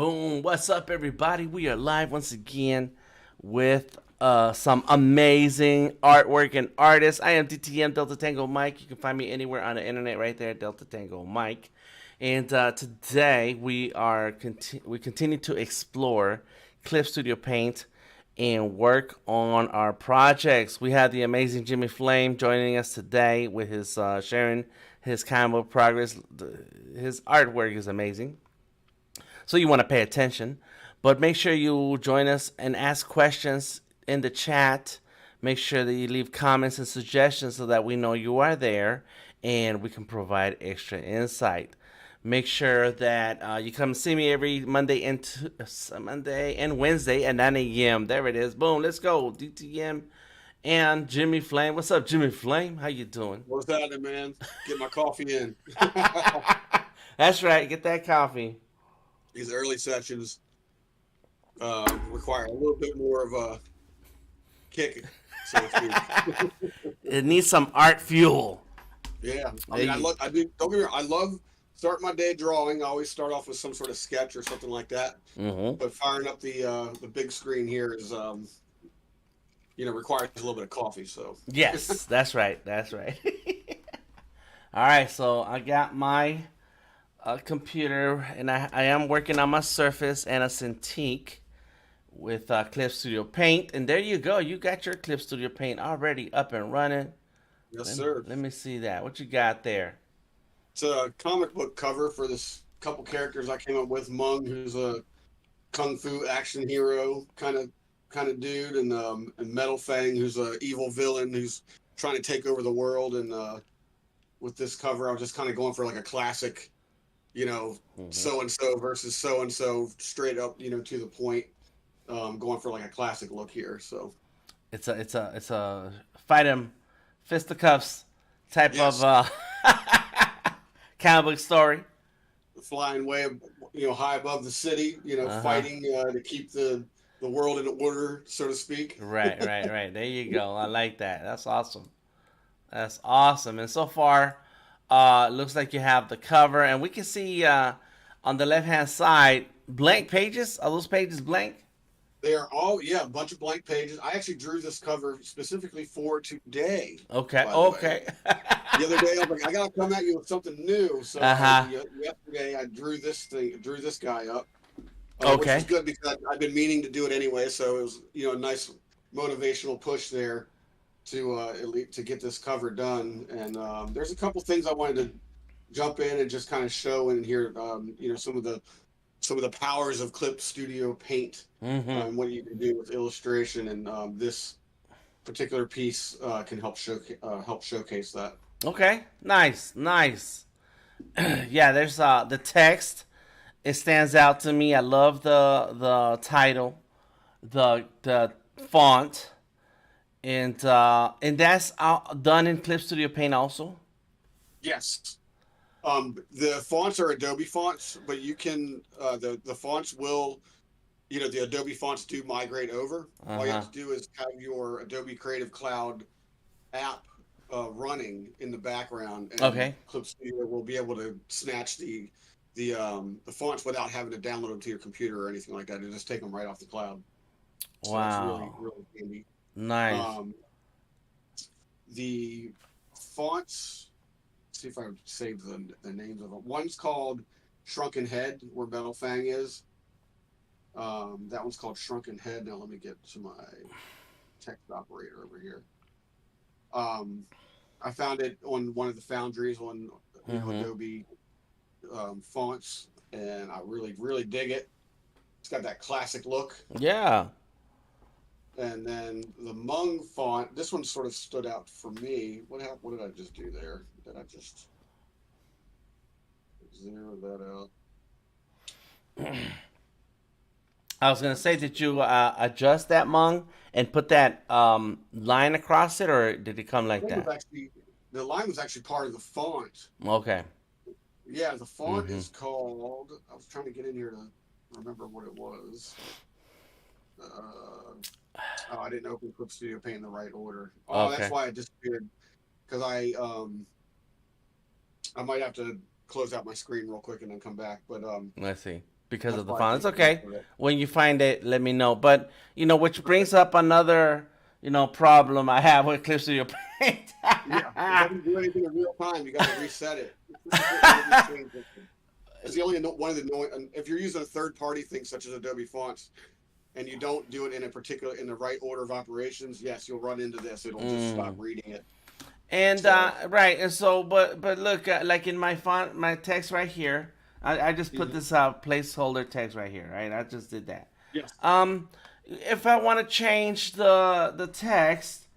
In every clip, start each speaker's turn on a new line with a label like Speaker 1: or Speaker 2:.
Speaker 1: Boom. What's up, everybody? We are live once again with some amazing artwork and artists. I am DTM Delta Tango Mike. You can find me anywhere on the internet right there, Delta Tango Mike. And today we continue to explore Clip Studio Paint and work on our projects. We have the amazing Jimmy Flame joining us today with his sharing his comic book progress. His artwork is amazing. So you want to pay attention. But make sure you join us and ask questions in the chat. Make sure that you leave comments and suggestions so that we know you are there and we can provide extra insight. Make sure that you come see me every Monday and Wednesday at 9 a.m. There it is. Boom, let's go. DTM and Jimmy Flame. What's up, Jimmy Flame? How you doing?
Speaker 2: What's happening, man? Get my coffee in.
Speaker 1: That's right. Get that coffee.
Speaker 2: These early sessions require a little bit more of a kick, so to speak.
Speaker 1: It needs some art fuel.
Speaker 2: Yeah, I mean, I do. Don't get me wrong. I love starting my day drawing. I always start off with some sort of sketch or something like that.
Speaker 1: Mm-hmm.
Speaker 2: But firing up the big screen here is requires a little bit of coffee. So
Speaker 1: Yes, that's right. That's right. All right, so I got my computer, and I am working on my Surface and a Cintiq with Clip Studio Paint. And there you go. You got your Clip Studio Paint already up and running.
Speaker 2: yes,
Speaker 1: Let,
Speaker 2: sir.
Speaker 1: let me see that. What you got there?
Speaker 2: It's a comic book cover for this couple characters I came up with. Mung, who's a kung fu action hero kind of dude, and Metal Fang, who's a evil villain who's trying to take over the world. And with this cover, I was just kind of going for like a classic,
Speaker 1: Mm-hmm.
Speaker 2: so and so versus so and so, straight up, to the point. Going for like a classic look here. So
Speaker 1: It's a fight 'em fisticuffs type of
Speaker 2: yes,
Speaker 1: comic book story.
Speaker 2: flying way, high above the city,
Speaker 1: Uh huh.
Speaker 2: fighting to keep the world in order, so to speak.
Speaker 1: Right, right, right. There you go. I like that. That's awesome. That's awesome. And so far, looks like you have the cover, and we can see on the left hand side blank pages. Are those pages blank?
Speaker 2: They are all, yeah, a bunch of blank pages. I actually drew this cover specifically for today,
Speaker 1: Okay.
Speaker 2: by the way.
Speaker 1: Okay.
Speaker 2: The other day, I was like, I gotta come at you with something new. So
Speaker 1: Uh huh.
Speaker 2: yesterday, I drew this guy up, which was
Speaker 1: Okay.
Speaker 2: good because I've been meaning to do it anyway. So it was, a nice motivational push there to at least to get this cover done. And there's a couple things I wanted to jump in and just kind of show in here. Some of the powers of Clip Studio Paint,
Speaker 1: Mm-hmm.
Speaker 2: and what you can do with illustration, and this particular piece can help showcase that.
Speaker 1: Okay. Nice. Nice. Yeah. There's the text. It stands out to me. I love the title, the font, and that's done in Clip Studio Paint also.
Speaker 2: Yes. The fonts are Adobe fonts, but you can the fonts will, the Adobe fonts do migrate over.
Speaker 1: Uh
Speaker 2: All you have
Speaker 1: huh.
Speaker 2: to do is have your Adobe Creative Cloud app running in the background, and
Speaker 1: Okay.
Speaker 2: Clip Studio will be able to snatch the fonts without having to download them to your computer or anything like that. It'll just take them right off the cloud. So that's really,
Speaker 1: Wow.
Speaker 2: really handy.
Speaker 1: Nice.
Speaker 2: Um, the fonts, see if I save the names of them. One's called Shrunken Head, where Metal Fang is. That one's called Shrunken Head. Now let me get to my text operator over here. Um, I found it on one of the foundries on,
Speaker 1: Mm-hmm.
Speaker 2: Adobe fonts, and I really, really dig it. It's got that classic look.
Speaker 1: Yeah.
Speaker 2: And then the Hmong font, this one sort of stood out for me. What happened? What did I just do there? Did I just zero that out?
Speaker 1: I was gonna say, did you adjust that Mung and put that line across it, or did it come like
Speaker 2: That was
Speaker 1: that?
Speaker 2: actually The line was actually part of the font.
Speaker 1: Okay.
Speaker 2: Yeah, the font
Speaker 1: Mm-hmm.
Speaker 2: is called. I was trying to get in here to remember what it was. Uh, oh, I didn't open Clip Studio Paint in the right order. Oh, that's
Speaker 1: Okay.
Speaker 2: why it disappeared. Because I might have to close out my screen real quick and then come back. But
Speaker 1: Let's see. because
Speaker 2: That's
Speaker 1: of the
Speaker 2: why I
Speaker 1: font. It's
Speaker 2: changed it
Speaker 1: okay.
Speaker 2: for it.
Speaker 1: When you find it, let me know. But which brings up another problem I have with Clip Studio Paint.
Speaker 2: Yeah, it doesn't do anything in real time. You got to reset it. And it just changes it. It's the only one of the if you're using a third party thing such as Adobe Fonts and you don't do it in in the right order of operations, yes, you'll run into this. It'll just stop
Speaker 1: Mm.
Speaker 2: reading it.
Speaker 1: And
Speaker 2: So
Speaker 1: right, and so, but look, like in my font, my text right here, I just put
Speaker 2: mhm.
Speaker 1: this placeholder text right here, right? I just did that.
Speaker 2: Yes.
Speaker 1: If I want to change the text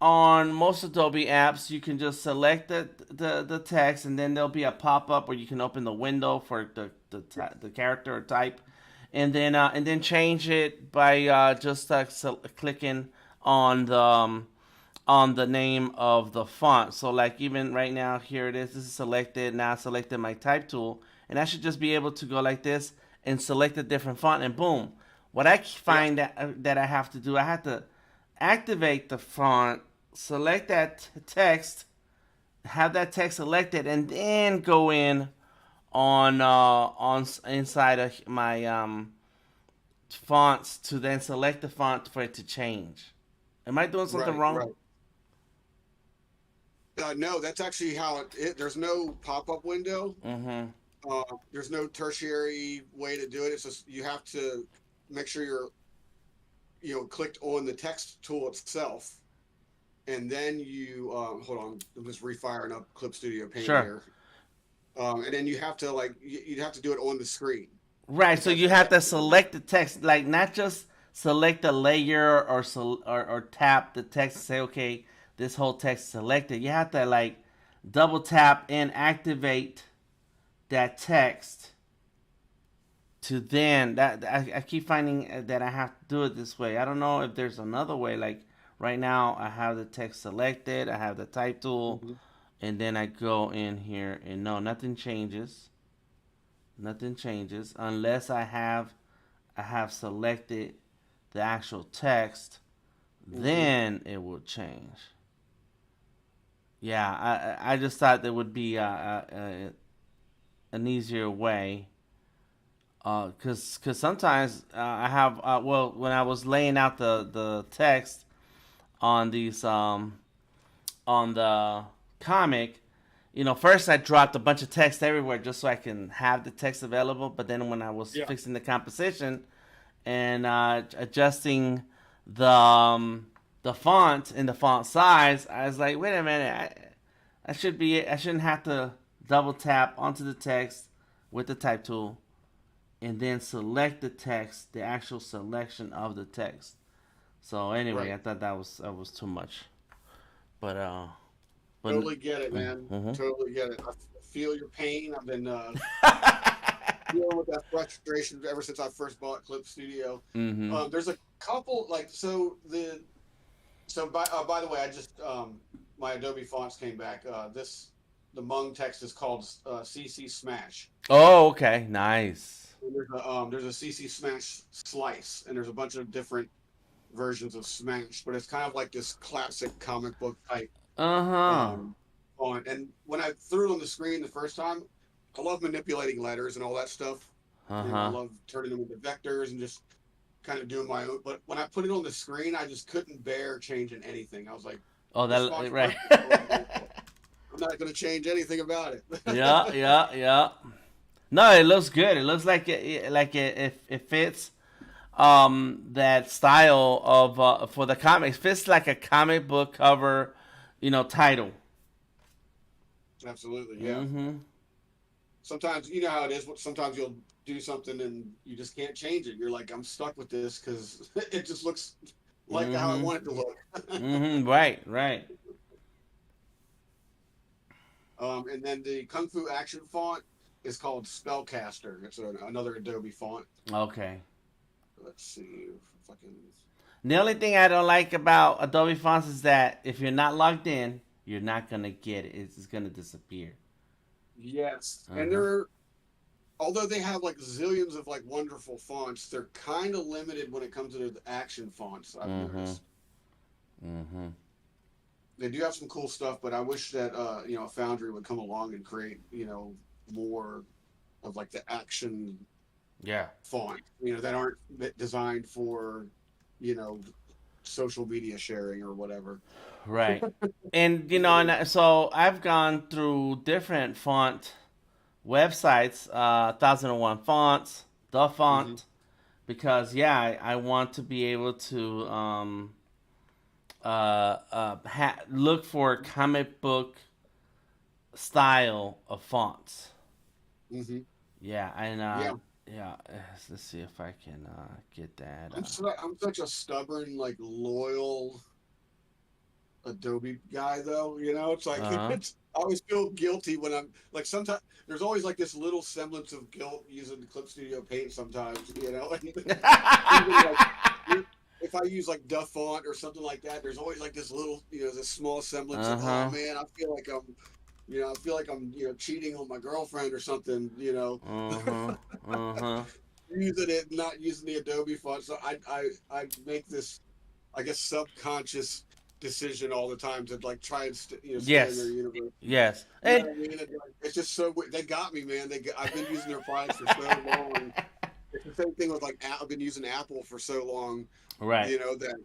Speaker 1: on most Adobe apps, you can just select the text, and then there'll be a pop up where you can open the window for the character or type, and then change it by just clicking on the name of the font. So like even right now, here it is. This is selected. Now I selected my type tool, and I should just be able to go like this and select a different font, and boom. What I
Speaker 2: Yeah.
Speaker 1: find that I have to do, I have to activate the font, select that text, have that text selected, and then go in on inside of my fonts to then select the font for it to change. Am I doing something
Speaker 2: Right.
Speaker 1: wrong?
Speaker 2: Right. No, that's actually how there's no pop-up window.
Speaker 1: Mm-hmm.
Speaker 2: There's no tertiary way to do it. It's just you have to make sure you're clicked on the text tool itself, and then you hold on. I'm just refiring up Clip Studio Paint
Speaker 1: Sure.
Speaker 2: here, and then you have to you'd have to do it on the screen
Speaker 1: Right.
Speaker 2: because
Speaker 1: So
Speaker 2: that's
Speaker 1: you
Speaker 2: the
Speaker 1: have to
Speaker 2: text.
Speaker 1: select the text, like not just select a layer or tap the text and say, okay, this whole text is selected. You have to like double tap and activate that text to then that I keep finding that I have to do it this way. I don't know if there's another way. Like right now, I have the text selected. I have the type tool,
Speaker 2: Mhm.
Speaker 1: and then I go in here and no, nothing changes. Nothing changes unless I have selected the actual text.
Speaker 2: Mhm.
Speaker 1: Then it will change. Yeah, I just thought there would be an easier way. Cause sometimes I have well when I was laying out the text on these on the comic, first I dropped a bunch of text everywhere just so I can have the text available. But then when I was
Speaker 2: Yeah.
Speaker 1: fixing the composition and adjusting the font and the font size, I was like, wait a minute, I shouldn't have to double tap onto the text with the type tool and then select the text, the actual selection of the text. So anyway,
Speaker 2: Right.
Speaker 1: I thought that was too much. But but
Speaker 2: Totally get it, man.
Speaker 1: mm-hmm.
Speaker 2: Totally get it. I feel your pain. I've been dealing with that frustration ever since I first bought Clip Studio.
Speaker 1: Mm-hmm.
Speaker 2: There's a couple by the way, I just my Adobe fonts came back. The Hmong text is called CC Smash.
Speaker 1: Oh, okay, nice.
Speaker 2: And there's a CC Smash Slice, and there's a bunch of different versions of Smash, but it's kind of like this classic comic book type
Speaker 1: Uh huh.
Speaker 2: um, font. And when I threw it on the screen the first time, I love manipulating letters and all that stuff.
Speaker 1: Uh
Speaker 2: I
Speaker 1: huh.
Speaker 2: love turning them into vectors and just kind of doing my own. But when I put it on the screen, I just couldn't bear changing anything. I was like,
Speaker 1: Oh,
Speaker 2: this
Speaker 1: that
Speaker 2: font's
Speaker 1: right.
Speaker 2: perfect the way it is. I'm not going to change anything about it.
Speaker 1: Yeah, yeah, yeah. No, it looks good. It looks like it fits that style of for the comics. Fits like a comic book cover, title.
Speaker 2: Absolutely, yeah.
Speaker 1: Mm-hmm.
Speaker 2: Sometimes you know how it is. Sometimes you'll do something and you just can't change it. You're like, I'm stuck with this because it just looks like how I
Speaker 1: Mm-hmm.
Speaker 2: want it to look.
Speaker 1: Mm-hmm. Right, right.
Speaker 2: And then the Kung Fu Action font is called Spellcaster. It's another Adobe font.
Speaker 1: Okay.
Speaker 2: Let's see if I can.
Speaker 1: The only thing I don't like about Adobe Fonts is that if you're not logged in, you're not gonna get it. It's just gonna disappear.
Speaker 2: Yes,
Speaker 1: Uh
Speaker 2: and
Speaker 1: huh.
Speaker 2: although they have like zillions of like wonderful fonts, they're kind of limited when it comes to the action fonts. I've
Speaker 1: Mm-hmm.
Speaker 2: noticed
Speaker 1: Mm-hmm.
Speaker 2: they do have some cool stuff, but I wish that a Foundry would come along and create more of like the action
Speaker 1: Yeah.
Speaker 2: fonts, that aren't designed for, you know, social media sharing or whatever.
Speaker 1: Right. And so I've gone through different font websites, 1001 fonts, the
Speaker 2: Hmm.
Speaker 1: font, because yeah, I want to be able to look for comic book style of fonts.
Speaker 2: Hmm.
Speaker 1: Yeah, and
Speaker 2: Yeah,
Speaker 1: yeah, let's see if I can get that.
Speaker 2: I'm such a stubborn, like loyal Adobe guy, though. It's like
Speaker 1: Uh
Speaker 2: I always feel guilty when I'm like sometimes there's always like this little semblance of guilt using the Clip Studio Paint sometimes. Even like if I use like Duff font or something like that, there's always like this little, this small semblance of, oh
Speaker 1: huh.
Speaker 2: man, I feel like I'm, cheating on my girlfriend or something,
Speaker 1: Uh huh. Uh huh.
Speaker 2: using it, not using the Adobe font. So I make this, I guess, subconscious decision all the time to like try and stay in their
Speaker 1: Yes.
Speaker 2: universe.
Speaker 1: Yes.
Speaker 2: You know
Speaker 1: And
Speaker 2: what I mean? It's just so they got me, man. I've been using their products for so long. It's the same thing with like I've been using Apple for so long,
Speaker 1: right.
Speaker 2: that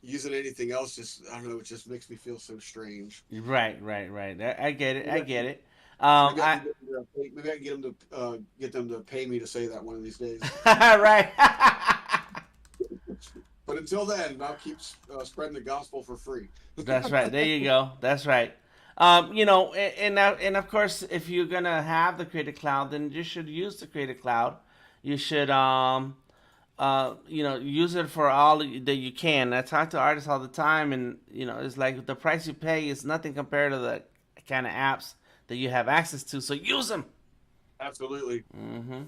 Speaker 2: using anything else just I don't know. It just makes me feel so strange.
Speaker 1: Right. Right. Right. I get it.
Speaker 2: Maybe
Speaker 1: I
Speaker 2: I
Speaker 1: get
Speaker 2: can,
Speaker 1: it.
Speaker 2: maybe I
Speaker 1: I
Speaker 2: can maybe I can get them to pay me to say that one of these days.
Speaker 1: right.
Speaker 2: But until then, I'll keep spreading the gospel for free.
Speaker 1: That's right. There you go. That's right. And of course, if you're gonna have the Creative Cloud, then you should use the Creative Cloud. You should use it for all that you can. I talk to artists all the time, and it's like the price you pay is nothing compared to the kind of apps that you have access to. So use them.
Speaker 2: Absolutely.
Speaker 1: Mm-hmm.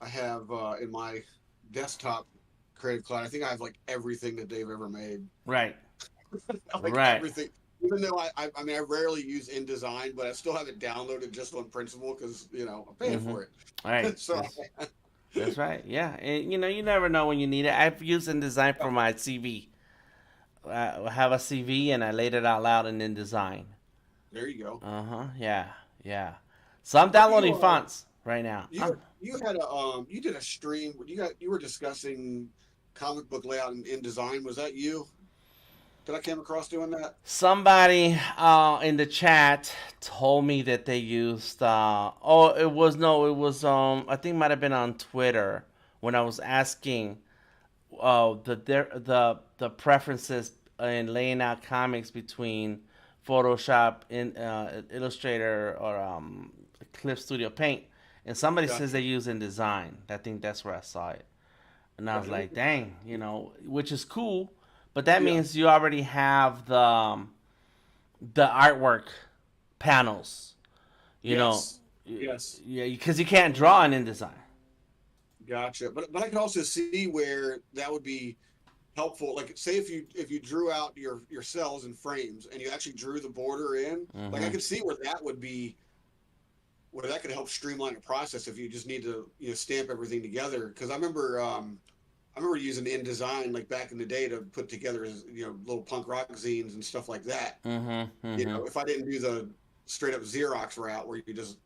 Speaker 2: I have in my desktop Creative Cloud. I think I have like everything that they've ever made.
Speaker 1: Right.
Speaker 2: Like
Speaker 1: Right.
Speaker 2: everything. Even though I mean, I rarely use InDesign, but I still have it downloaded just on principle because I'm paying
Speaker 1: Mm-hmm.
Speaker 2: for
Speaker 1: Right.
Speaker 2: it. So
Speaker 1: That's right. Yeah, and you never know when you need it. I've used InDesign for my CV. I have a CV and I laid it out loud in InDesign.
Speaker 2: there you go.
Speaker 1: Uh huh. Yeah. Yeah. So I'm
Speaker 2: What you
Speaker 1: downloading fonts right now.
Speaker 2: you had a you did a stream. You were discussing comic book layout in InDesign. Was that you that I came across doing that?
Speaker 1: Somebody in the chat told me that they used. Oh, it was no, it was. I think it might have been on Twitter when I was asking the preferences in laying out comics between Photoshop, in Illustrator, or Clip Studio Paint, and somebody says they
Speaker 2: Gotcha.
Speaker 1: use InDesign. I think that's where I saw it, and I was like,
Speaker 2: Okay.
Speaker 1: dang, which is cool, but that
Speaker 2: Yeah.
Speaker 1: means you already have the artwork panels, you know,
Speaker 2: Yes. Yes.
Speaker 1: yeah, because you can't draw in InDesign.
Speaker 2: Gotcha. But I could also see where that would be helpful. Like say if you drew out your cells and frames and you actually drew the border in, like I
Speaker 1: Mm-hmm.
Speaker 2: could see where that would be where that could help streamline the process if you just need to stamp everything together. Because I remember using InDesign like back in the day to put together little punk rock zines and stuff like that.
Speaker 1: Mm-hmm. Mm-hmm.
Speaker 2: If I didn't do the straight up Xerox route where you just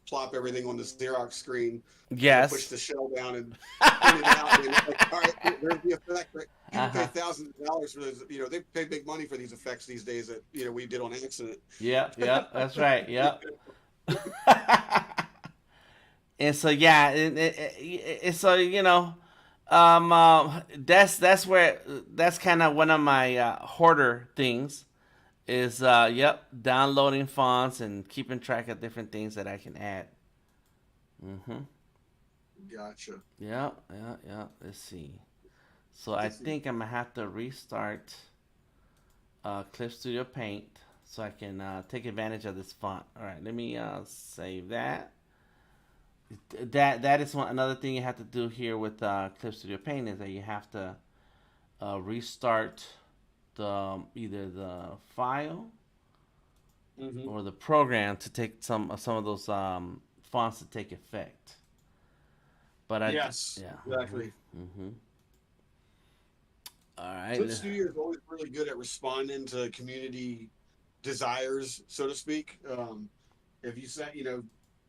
Speaker 2: plop everything on the Xerox screen, push
Speaker 1: Yes.
Speaker 2: the shell down and print it out. And it's like, all right, there's the effect. Right? People pay
Speaker 1: Uh-huh.
Speaker 2: thousands of dollars for those. They pay big money for these effects these days that we did on accident.
Speaker 1: Yep, yep, that's right. Yep. And so yeah, so that's kind of one of my hoarder things is yep, downloading fonts and keeping track of different things that I can add. Mm-hmm.
Speaker 2: Gotcha.
Speaker 1: Yeah, yeah, yeah. Let's see. So I think I'm gonna have to restart Clip Studio Paint so I can take advantage of this font. All right, let me save that. That is another thing you have to do here with Clip Studio Paint is that you have to restart either the file
Speaker 2: Hmm.
Speaker 1: or the program to take some of those fonts to take effect. But
Speaker 2: Yes,
Speaker 1: yeah.
Speaker 2: exactly.
Speaker 1: Mm-hmm. All right.
Speaker 2: Clip Studio is always really good at responding to community desires, so to speak. If you say,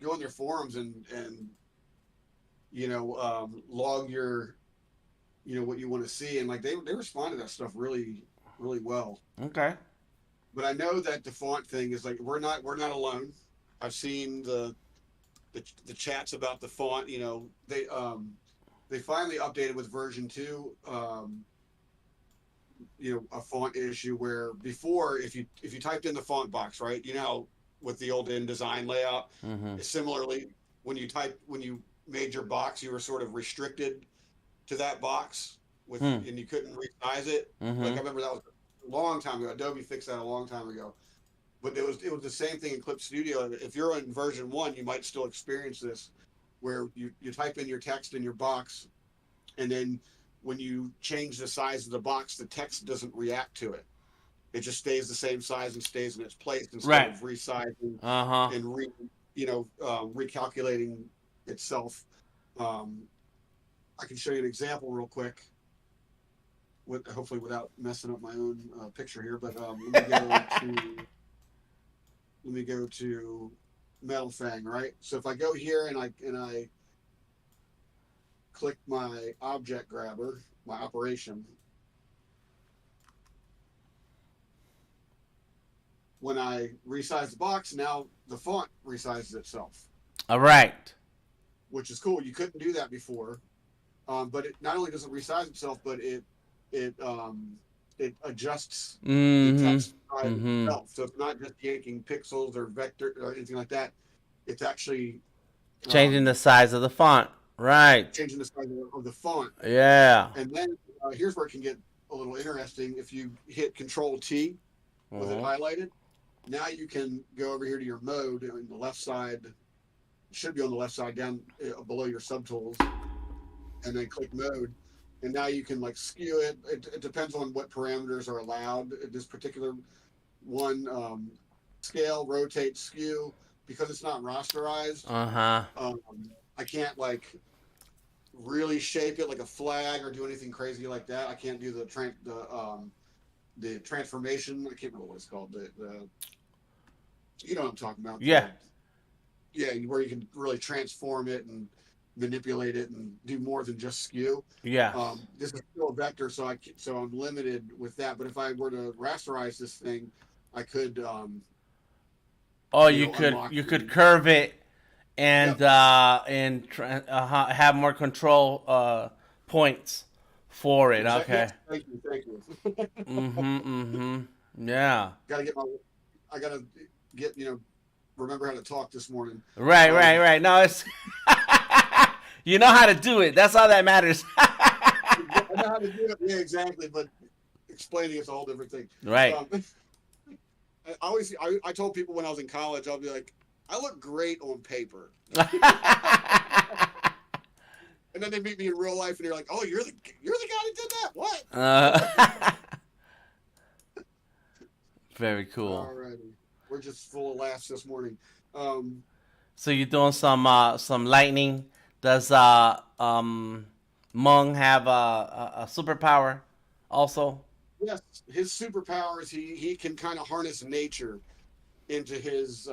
Speaker 2: go on their forums and log your, what you want to see, and like they respond to that stuff really really well.
Speaker 1: Okay.
Speaker 2: But I know that the font thing is like we're not alone. I've seen the chats about the font. They finally updated with version 2. A font issue where before, if you typed in the font box, right, with the old InDesign layout,
Speaker 1: Mm-hmm.
Speaker 2: similarly, when you made your box, you were sort of restricted to that box
Speaker 1: Hmm.
Speaker 2: and you couldn't resize it. Like
Speaker 1: Mm-hmm.
Speaker 2: I remember that was a long time ago. Adobe fixed that a long time ago. But it was the same thing in Clip Studio. If you're in version 1, you might still experience this, where you type in your text in your box, and then when you change the size of the box, the text doesn't react to it. It just stays the same size and stays in its place instead
Speaker 1: Right.
Speaker 2: of resizing
Speaker 1: Uh-huh.
Speaker 2: and recalculating itself. Um, I can show you an example real quick, hopefully without messing up my own picture here. But let me go to Metal Fang, right? So if I go here and I click my object grabber, my operation, when I resize the box, now the font resizes itself,
Speaker 1: All right.
Speaker 2: which is cool. You couldn't do that before. But it not only does it resize itself, but it adjusts the
Speaker 1: Mm-hmm.
Speaker 2: text size
Speaker 1: Mm-hmm.
Speaker 2: itself. So it's not just yanking pixels or vector or anything like that. It's actually
Speaker 1: Changing the
Speaker 2: um,
Speaker 1: size of the font. Right.
Speaker 2: changing the size of the font.
Speaker 1: Yeah.
Speaker 2: And then here's where it can get a little interesting. If you hit Control T with it
Speaker 1: Mm-hmm.
Speaker 2: highlighted, now you can go over here to your mode on the left side. It should be on the left side down below your subtools, and then click mode. And now you can like skew it. It depends on what parameters are allowed. This particular one, scale, rotate, skew, because it's not rasterized.
Speaker 1: Uh-huh.
Speaker 2: Um, I can't like really shape it like a flag or do anything crazy like that. I can't do the transformation. I can't remember what it's called. The you know what I'm talking about.
Speaker 1: Yeah.
Speaker 2: Yeah, where you can really transform it and manipulate it and do more than just skew.
Speaker 1: Yeah.
Speaker 2: This is still a vector, so I'm limited with that. But if I were to rasterize this thing, I could
Speaker 1: Oh, you could
Speaker 2: unlock.
Speaker 1: you could curve it
Speaker 2: Yep.
Speaker 1: have more control points for it.
Speaker 2: Exactly.
Speaker 1: Okay.
Speaker 2: Yes. Thank you.
Speaker 1: Mm-hmm. Mm-hmm. Yeah.
Speaker 2: Got to get my. I got to get remember how to talk this morning.
Speaker 1: Right. Right.
Speaker 2: Um,
Speaker 1: Right. No, it's you know how to do it. That's all that matters.
Speaker 2: I know how to do it. Yeah, exactly. But explaining it's a whole different thing.
Speaker 1: Right.
Speaker 2: Um, I told people when I was in college, I'll be like, I look great on paper. And then they meet me in real life, and they're like, "Oh, you're the guy that did that? What?"
Speaker 1: uh, very cool.
Speaker 2: Alrighty, we're just full of laughs this morning.
Speaker 1: So you're doing some lightning. Does Mung have a superpower also?
Speaker 2: Yes, his superpower is he can kind of harness nature into his.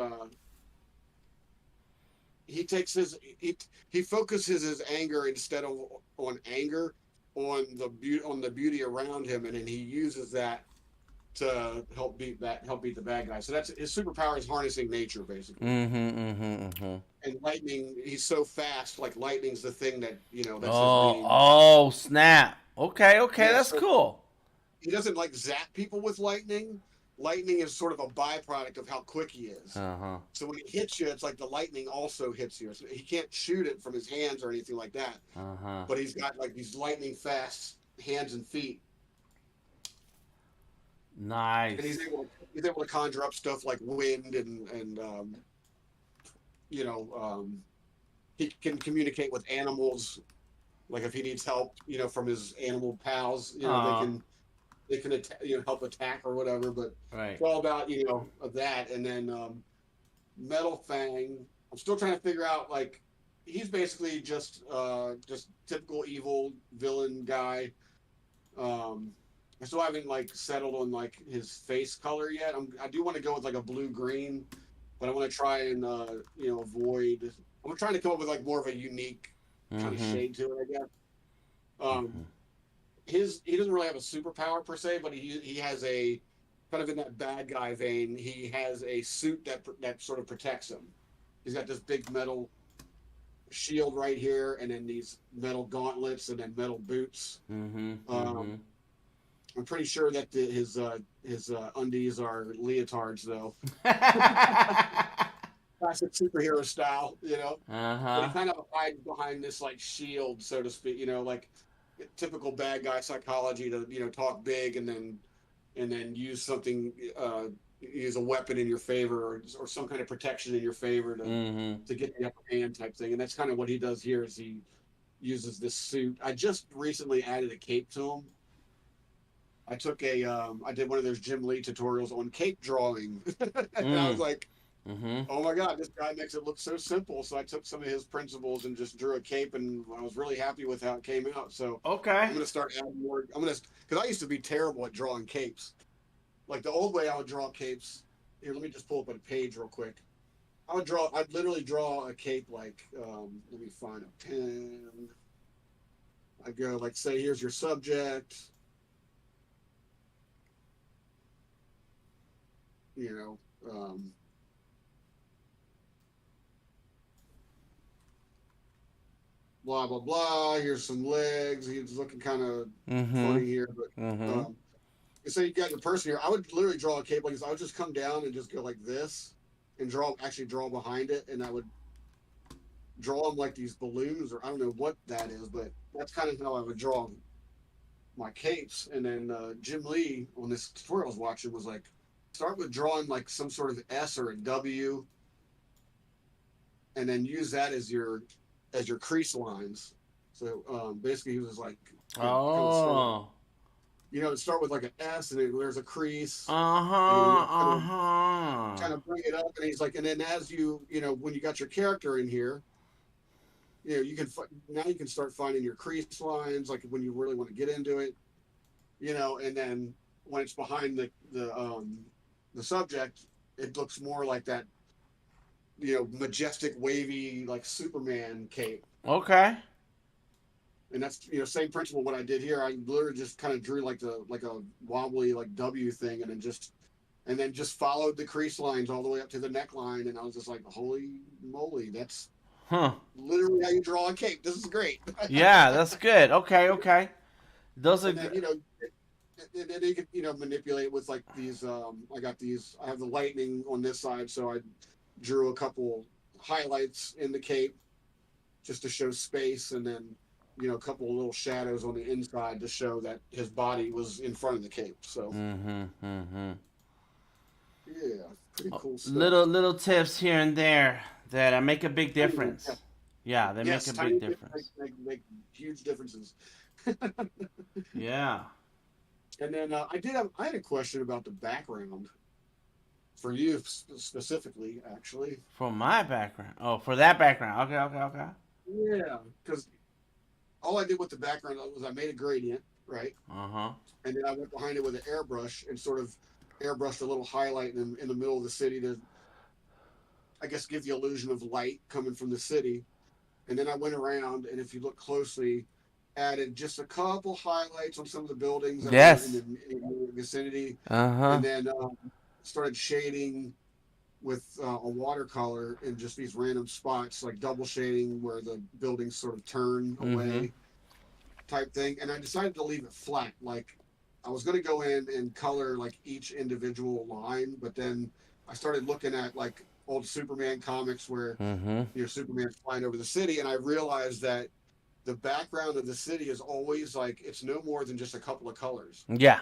Speaker 2: He takes his he focuses his anger instead of on anger on the beauty around him, and then he uses that to help beat the bad guy. So that's his superpower is harnessing nature basically.
Speaker 1: Mm-hmm. Mm-hmm. Mm-hmm.
Speaker 2: And lightning, he's so fast. Like lightning's the thing that that's his
Speaker 1: Oh,
Speaker 2: main.
Speaker 1: oh, snap. Okay, okay,
Speaker 2: Yeah,
Speaker 1: that's
Speaker 2: so
Speaker 1: cool.
Speaker 2: he doesn't like zap people with lightning. Lightning is sort of a byproduct of how quick he is.
Speaker 1: Uh-huh.
Speaker 2: So when he hits you, it's like the lightning also hits you. So he can't shoot it from his hands or anything like that.
Speaker 1: Uh-huh.
Speaker 2: But he's got like these lightning fast hands and feet, and
Speaker 1: Nice.
Speaker 2: he's able to conjure up stuff like wind and you know he can communicate with animals. Like if he needs help, from his animal pals,
Speaker 1: Uh,
Speaker 2: they can help attack or whatever. But
Speaker 1: right.
Speaker 2: it's all about of that. And then Metal Fang, I'm still trying to figure out like he's basically just typical evil villain guy. I still haven't like settled on like his face color yet. I do want to go with like a blue green, but I want to try and avoid. I'm trying to come up with like more of a unique kind of
Speaker 1: Mm-hmm.
Speaker 2: shade to it, I guess. Um, he doesn't really have a superpower per se, but he has a kind of in that bad guy vein. He has a suit that sort of protects him. He's got this big metal shield right here, and then these metal gauntlets, and then metal boots.
Speaker 1: Mm-hmm. Mm-hmm.
Speaker 2: Um, I'm pretty sure that his undies are leotards, though. Classic superhero style, you know. But he
Speaker 1: Uh-huh.
Speaker 2: kind of hides behind this like shield, so to speak, you know, like typical bad guy psychology to talk big and then use something, use a weapon in your favor or some kind of protection in your favor
Speaker 1: Mm-hmm.
Speaker 2: to get the upper hand type thing. And that's kind of what he does here. Is he uses this suit. I just recently added a cape to him. I did one of those Jim Lee tutorials on cape drawing, and I was
Speaker 1: Mm.
Speaker 2: like,
Speaker 1: Mm-hmm.
Speaker 2: oh my god, this guy makes it look so simple. So I took some of his principles and just drew a cape, and I was really happy with how it came out. So
Speaker 1: Okay.
Speaker 2: I'm gonna start adding more. Because I used to be terrible at drawing capes. Like the old way, I would draw capes. Here, let me just pull up a page real quick. I'd literally draw a cape like, let me find a pen. I'd go like, say, here's your subject. You know, blah blah blah. Here's some legs. He's looking kind of
Speaker 1: Mm-hmm.
Speaker 2: funny here, but
Speaker 1: Mm-hmm.
Speaker 2: so you got your person here. I would literally draw a cape like this. I would just come down and just go like this and draw behind it, and I would draw them like these balloons, or I don't know what that is, but that's kind of how I would draw my capes. And then Jim Lee on this tutorial I was watching was like, start with drawing like some sort of S or a W, and then use that as your crease lines. So basically, he was like, kind of start,
Speaker 1: Oh.
Speaker 2: start with like an S, and then there's a crease, and then
Speaker 1: Uh-huh.
Speaker 2: kind
Speaker 1: Uh-huh.
Speaker 2: of bring it up, and he's like, and then as when you got your character in here, now you can start finding your crease lines, like when you really want to get into it, and then when it's behind the subject, it looks more like that, majestic, wavy, like Superman cape.
Speaker 1: Okay.
Speaker 2: And that's same principle. What I did here, I literally just kind of drew like a wobbly like W thing, and then just followed the crease lines all the way up to the neckline, and I was just like, holy moly, that's
Speaker 1: Huh.
Speaker 2: literally how you draw a cape. This is great.
Speaker 1: Yeah, that's good. Okay, okay. Those are
Speaker 2: And then
Speaker 1: good.
Speaker 2: and then you could manipulate with like these. I have the lightning on this side, so I drew a couple highlights in the cape just to show space, and then a couple of little shadows on the inside to show that his body was in front of the cape. So
Speaker 1: Mm-hmm. Mm-hmm.
Speaker 2: yeah, pretty cool stuff.
Speaker 1: Little tips here and there that make a big
Speaker 2: I mean, yeah.
Speaker 1: difference. Yeah, they make
Speaker 2: Yes,
Speaker 1: a
Speaker 2: tiny
Speaker 1: big
Speaker 2: bits
Speaker 1: difference.
Speaker 2: make huge differences.
Speaker 1: Yeah.
Speaker 2: And then I had a question about the background for you specifically, actually.
Speaker 1: For my background. Oh, for that background. Okay, okay, okay.
Speaker 2: Yeah, because all I did with the background was I made a gradient, right?
Speaker 1: Uh-huh.
Speaker 2: And then I went behind it with an airbrush and sort of airbrushed a little highlight in the middle of the city to, I guess, give the illusion of light coming from the city. And then I went around, and if you look closely, added just a couple highlights on some of the buildings that were
Speaker 1: Yes.
Speaker 2: in the vicinity,
Speaker 1: Uh-huh.
Speaker 2: and then started shading with a watercolor in just these random spots, like double shading where the buildings sort of turn
Speaker 1: Mm-hmm.
Speaker 2: away type thing. And I decided to leave it flat. Like I was going to go in and color like each individual line, but then I started looking at like old Superman comics where
Speaker 1: Mm-hmm.
Speaker 2: Superman's flying over the city, and I realized that the background of the city is always like it's no more than just a couple of colors.
Speaker 1: Yeah.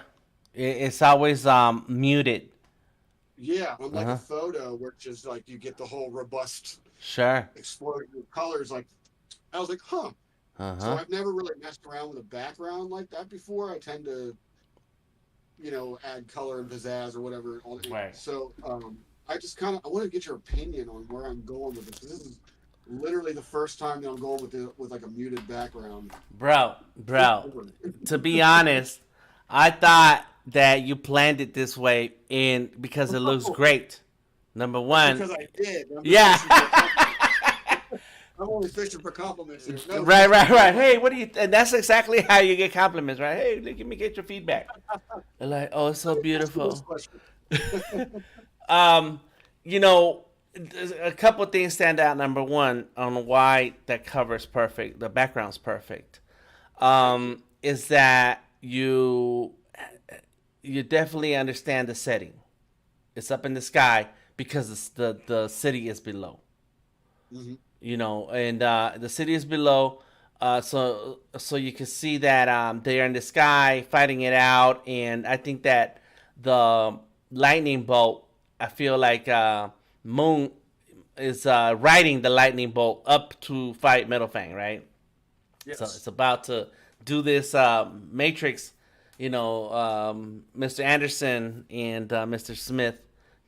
Speaker 1: It's always muted.
Speaker 2: Yeah, unlike a
Speaker 1: Uh-huh.
Speaker 2: photo where it's just like you get the whole robust
Speaker 1: Sure.
Speaker 2: explosion of colors. Like I was like, huh. So
Speaker 1: Uh-huh.
Speaker 2: I've never really messed around with a background like that before. I tend to, add color and pizzazz or whatever.
Speaker 1: Right.
Speaker 2: So I just I want to get your opinion on where I'm going with this. This is literally the first time that I'm going with like a muted background.
Speaker 1: Bro. To be honest, I thought that you planned it this way in because it looks great. Number
Speaker 2: It's
Speaker 1: one.
Speaker 2: because I did. I'm just
Speaker 1: Yeah.
Speaker 2: wishing you were I'm only fishing for compliments here. No,
Speaker 1: Right, right, right. Hey, what do you? And that's exactly how you get compliments, right? Hey, let me get your feedback. They're like, oh, it's so
Speaker 2: ask me this
Speaker 1: beautiful.
Speaker 2: question.
Speaker 1: Um, you know, a couple of things stand out. Number one, on why that cover is perfect, the background's perfect.
Speaker 2: Thank you.
Speaker 1: Is that you definitely understand the setting. It's up in the sky because the city is below.
Speaker 2: Hmm.
Speaker 1: And the city is below. So you can see that they're in the sky fighting it out, and I think that the lightning bolt. I feel like Moon is riding the lightning bolt up to fight Metal Fang, right? So
Speaker 2: Yes.
Speaker 1: it's about to do this Matrix, Mr. Anderson and Mr. Smith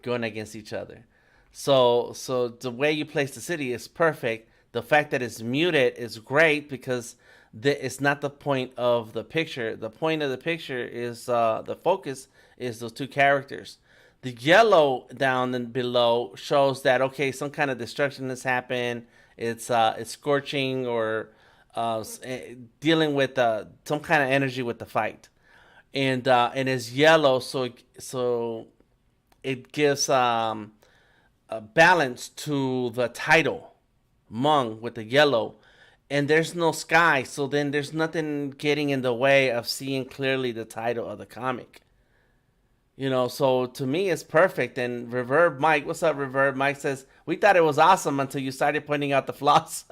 Speaker 1: going against each other. So the way you place the city is perfect. The fact that it's muted is great because it's not the point of the picture. The point of the picture is the focus is those two characters. The yellow down and below shows that okay, some kind of destruction has happened. It's scorching or dealing with some kind of energy with the fight, and it's yellow, so it gives a balance to the title, Mung with the yellow, and there's no sky, so then there's nothing getting in the way of seeing clearly the title of the comic. So to me it's perfect. And Reverb Mike, what's up, Reverb Mike says we thought it was awesome until you started pointing out the flaws.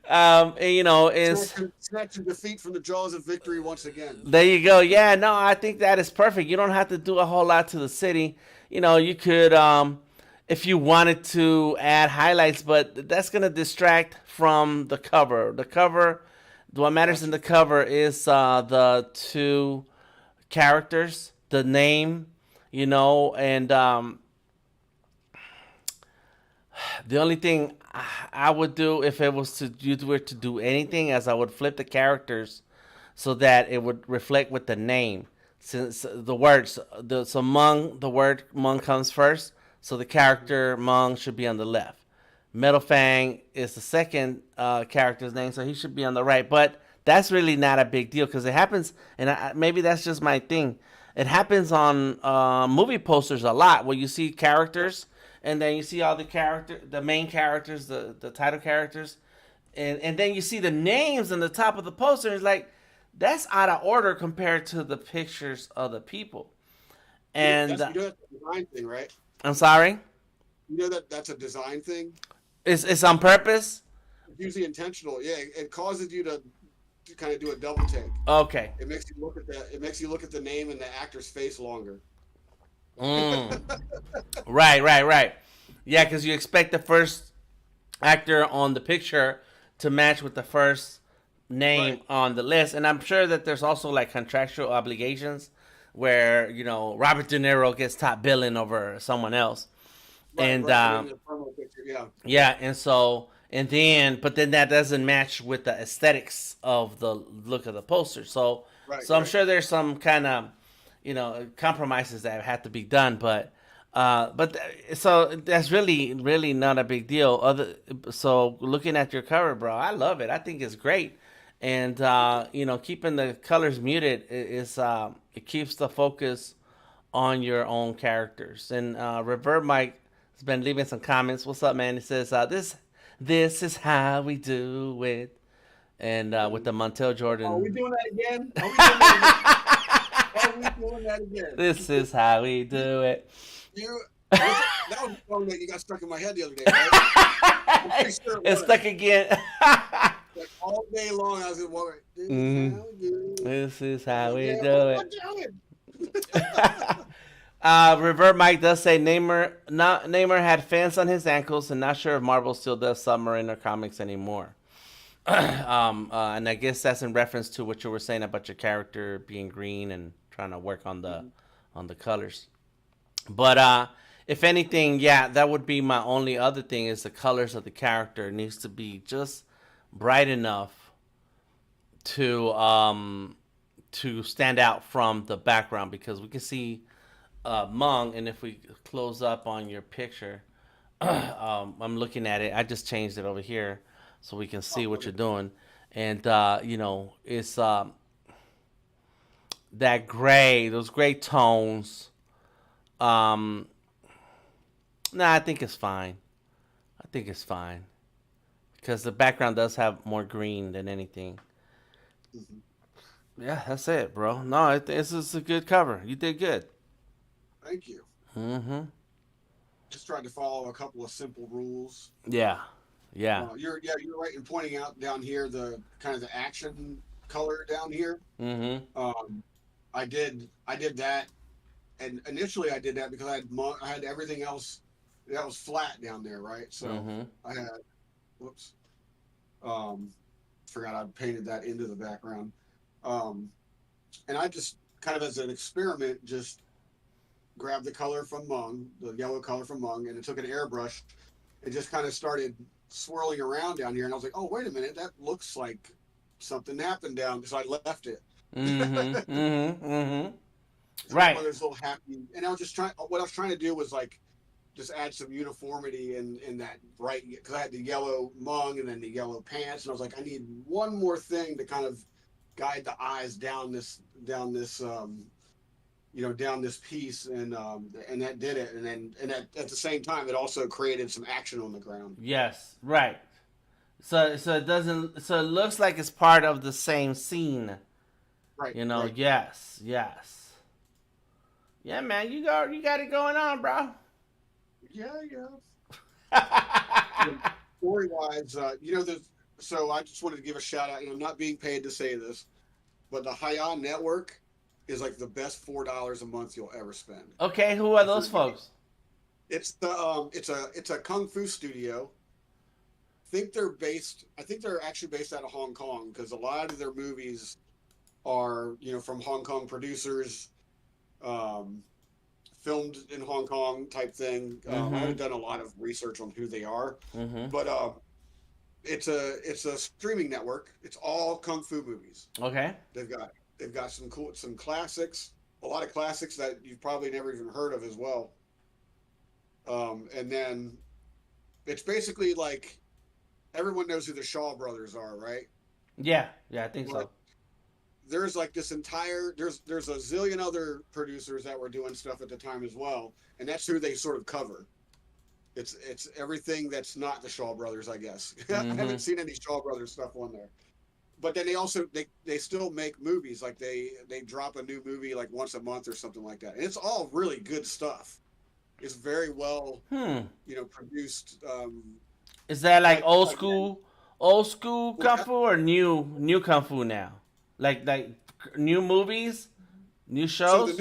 Speaker 1: And, is
Speaker 2: Snatching defeat from the jaws of victory once again.
Speaker 1: there you go. Yeah, no, I think that is perfect. You don't have to do a whole lot to the city. You could, if you wanted to add highlights, but that's gonna distract from the cover. The cover, what matters in
Speaker 2: Gotcha.
Speaker 1: the cover is the two characters, the name, and the only thing I would do if it was to you were to do anything, as I would flip the characters so that it would reflect with the name. Since the words, so Mung, the word Mung comes first, so the character Mung should be on the left. Metal Fang is the second character's name, so he should be on the right. But that's really not a big deal because it happens, and maybe that's just my thing. It happens on movie posters a lot where you see characters, and then you see all the main characters, the title characters, and then you see the names on the top of the poster. And it's like that's out of order compared to the pictures of the people. And
Speaker 2: That's a design thing, right?
Speaker 1: I'm sorry,
Speaker 2: You know that's a design thing.
Speaker 1: it's on purpose.
Speaker 2: It's usually intentional. Yeah, it causes you to kind of do a double take.
Speaker 1: Okay.
Speaker 2: It makes you look at that. It makes you look at the name and the actor's face longer.
Speaker 1: Mm. Right, right, right. Yeah, because you expect the first actor on the picture to match with the first name
Speaker 2: Right.
Speaker 1: on the list, and I'm sure that there's also like contractual obligations where Robert De Niro gets top billing over someone else,
Speaker 2: Right.
Speaker 1: and
Speaker 2: Right. And then the promo picture. Yeah.
Speaker 1: yeah, but then that doesn't match with the aesthetics of the look of the poster. So,
Speaker 2: Right.
Speaker 1: so I'm
Speaker 2: Right.
Speaker 1: sure there's some kind of, compromises that have to be done. So that's really, really not a big deal. So looking at your cover, bro, I love it. I think it's great, and keeping the colors muted is it keeps the focus on your own characters. And Reverb Mike has been leaving some comments. What's up, man? He says this is how we do it, and with the Montel
Speaker 2: Are we
Speaker 1: Jordan.
Speaker 2: doing that again? Are we doing that again? Are we doing that again?
Speaker 1: This is how we do it.
Speaker 2: You that was a song that you got stuck in my head the other day, right? I'm pretty sure it
Speaker 1: It's
Speaker 2: was.
Speaker 1: stuck again.
Speaker 2: Like all day long, I was like, "Well, this is
Speaker 1: Mhm.
Speaker 2: how we do it."
Speaker 1: This is how we
Speaker 2: Yeah,
Speaker 1: do
Speaker 2: what
Speaker 1: it.
Speaker 2: am I doing?
Speaker 1: Revert Mike does say Neymar had fans on his ankles and not sure if Marvel still does submarine or comics anymore. And I guess that's in reference to what you were saying about your character being green and trying to work on the colors. But if anything, yeah, that would be my only other thing is the colors of the character needs to be just bright enough to stand out from the background because we can see Mung, and if we close up on your picture, I'm looking at it. I just changed it over here so we can see
Speaker 2: Oh,
Speaker 1: what
Speaker 2: okay.
Speaker 1: you're doing. And it's that gray, those gray tones. Um, nah, I think it's fine. I think it's fine because the background does have more green than anything.
Speaker 2: Mhm.
Speaker 1: Yeah, that's it, bro. No, this is a good cover. You did good.
Speaker 2: Thank you.
Speaker 1: Mm-hmm.
Speaker 2: Just tried to follow a couple of simple rules.
Speaker 1: Yeah, yeah.
Speaker 2: You're right in pointing out down here the kind of the action color down here.
Speaker 1: Mm-hmm.
Speaker 2: Um, I did that, and initially I did that because I had everything else that was flat down there, right? So
Speaker 1: Mm-hmm.
Speaker 2: I had whoops, um, forgot I painted that into the background, um, and I just kind of as an experiment just grabbed the color from Mung, the yellow color from Mung, and it took an airbrush and just kind of started swirling around down here. And I was like, oh, wait a minute, that looks like something happened down. So I left it.
Speaker 1: Mm-hmm. Mm-hmm. Mm-hmm.
Speaker 2: So one
Speaker 1: Right.
Speaker 2: of those little happy, and I was just trying, what I was trying to do was like, just add some uniformity in that bright, because I had the yellow Mung and then the yellow pants. And I was like, I need one more thing to kind of guide the eyes down this piece, and that did it. And then at the same time, it also created some action on the ground.
Speaker 1: Yes. Right. So it doesn't. So it looks like it's part of the same scene.
Speaker 2: Right,
Speaker 1: You know.
Speaker 2: right.
Speaker 1: Yes. Yes. Yeah, man. You got it going on, bro.
Speaker 2: Yeah, yeah. Story wise, so I just wanted to give a shout out. I'm not being paid to say this, but the Hayan Network is like the best $4 a month you'll ever spend.
Speaker 1: Okay. Who are those
Speaker 2: For
Speaker 1: folks?
Speaker 2: it's a kung fu studio. I think they're actually based out of Hong Kong because a lot of their movies are from Hong Kong producers, um, filmed in Hong Kong type thing. I
Speaker 1: Mm-hmm.
Speaker 2: haven't done a lot of research on who they are,
Speaker 1: Mm-hmm.
Speaker 2: but it's a streaming network. It's all kung fu movies.
Speaker 1: Okay.
Speaker 2: They've got some classics, a lot of classics that you've probably never even heard of as well. And then it's basically like everyone knows who the Shaw brothers are, right?
Speaker 1: Yeah. Yeah. I think
Speaker 2: But
Speaker 1: so.
Speaker 2: there's like this entire there's a zillion other producers that were doing stuff at the time as well, and that's who they sort of cover. It's everything that's not the Shaw brothers, I guess. I
Speaker 1: Mm-hmm.
Speaker 2: haven't seen any Shaw brothers stuff on there. But then they still make movies, like they drop a new movie like once a month or something like that. And it's all really good stuff. It's very well,
Speaker 1: Hmm.
Speaker 2: produced.
Speaker 1: Is that like
Speaker 2: But again,
Speaker 1: old school
Speaker 2: what's
Speaker 1: kung
Speaker 2: that?
Speaker 1: fu or new kung fu now? Like new movies, new
Speaker 2: So
Speaker 1: shows?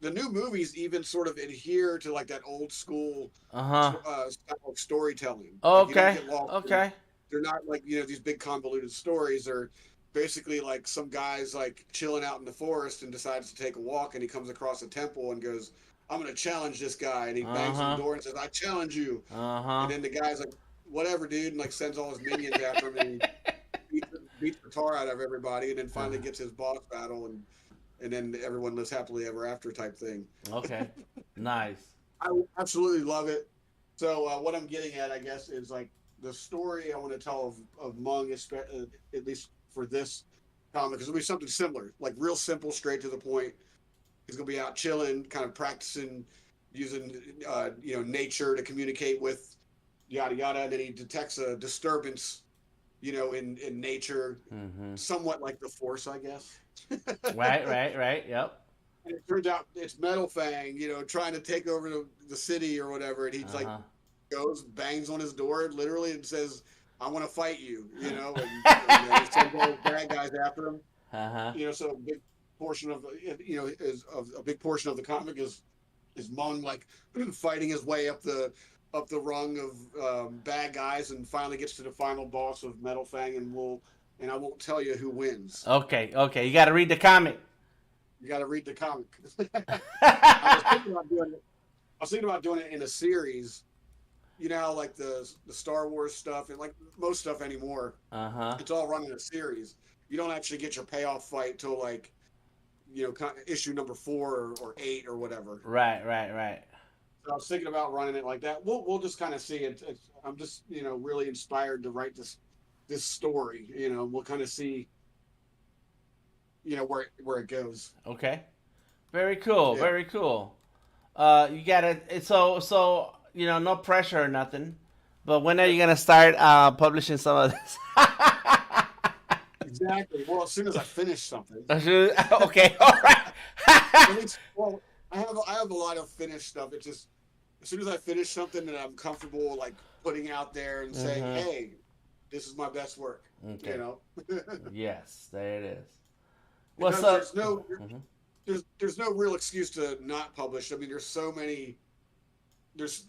Speaker 2: the new movies even sort of adhere to like that old school
Speaker 1: Uh huh.
Speaker 2: style of storytelling.
Speaker 1: Oh,
Speaker 2: Like you don't
Speaker 1: okay.
Speaker 2: get lost in,
Speaker 1: Okay.
Speaker 2: they're not like these big convoluted stories. They're basically like some guys like chilling out in the forest and decides to take a walk, and he comes across a temple and goes, I'm gonna challenge this guy, and he
Speaker 1: Uh
Speaker 2: bangs on the
Speaker 1: huh.
Speaker 2: door and says, I challenge you.
Speaker 1: Uh
Speaker 2: And
Speaker 1: huh.
Speaker 2: then the guy's like, whatever, dude, and like sends all his minions after him, and he beats the tar out of everybody, and then finally gets his boss battle, and then everyone lives happily ever after type thing.
Speaker 1: Okay. Nice.
Speaker 2: I absolutely love it. So what I'm getting at, I guess, is like the story I want to tell of Mung, at least for this comic, because it'll be something similar, like real simple, straight to the point. He's gonna be out chilling, kind of practicing using nature to communicate with yada yada, and then he detects a disturbance, in nature,
Speaker 1: Mm-hmm.
Speaker 2: somewhat like the Force, I guess.
Speaker 1: Right. Right. Right. Yep.
Speaker 2: And it turns out it's Metal Fang, trying to take over the city or whatever. And he's
Speaker 1: Uh
Speaker 2: like,
Speaker 1: huh.
Speaker 2: goes, bangs on his door literally and says, I want to fight you, and he sends all the bad guys after him.
Speaker 1: Uh huh.
Speaker 2: So a big portion of, is of a big portion of the comic is Mung like fighting his way up the rung of bad guys and finally gets to the final boss of Metal Fang, and I won't tell you who wins.
Speaker 1: Okay. Okay. You got to read the comic.
Speaker 2: You got to read the comic. I was
Speaker 1: uh
Speaker 2: thinking about doing it. I was thinking about doing it in a series. Like the Star Wars stuff and like most stuff anymore,
Speaker 1: huh.
Speaker 2: it's all run in a series. You don't actually get your payoff fight till like issue number 4 or 8 or whatever.
Speaker 1: Right. Right. Right.
Speaker 2: So I was thinking about running it like that. We'll just kind of see it. I'm just really inspired to write this story. We'll kind of see where it goes.
Speaker 1: Okay. Very cool.
Speaker 2: Yeah.
Speaker 1: Very cool. You gotta. So no pressure or nothing. But when are
Speaker 2: Yeah.
Speaker 1: you gonna start publishing some of this?
Speaker 2: Exactly. Well, as soon as I finish something,
Speaker 1: Okay. All right.
Speaker 2: at least, well, I have a lot of finished stuff. It's just as soon as I finish something that I'm comfortable like putting out there and saying,
Speaker 1: Mm-hmm.
Speaker 2: "Hey, this is my best work," you
Speaker 1: Okay.
Speaker 2: know.
Speaker 1: Yes, there it is. What's
Speaker 2: Because
Speaker 1: up?
Speaker 2: there's no
Speaker 1: Mm-hmm.
Speaker 2: there's no real excuse to not publish. I mean, there's so many. There's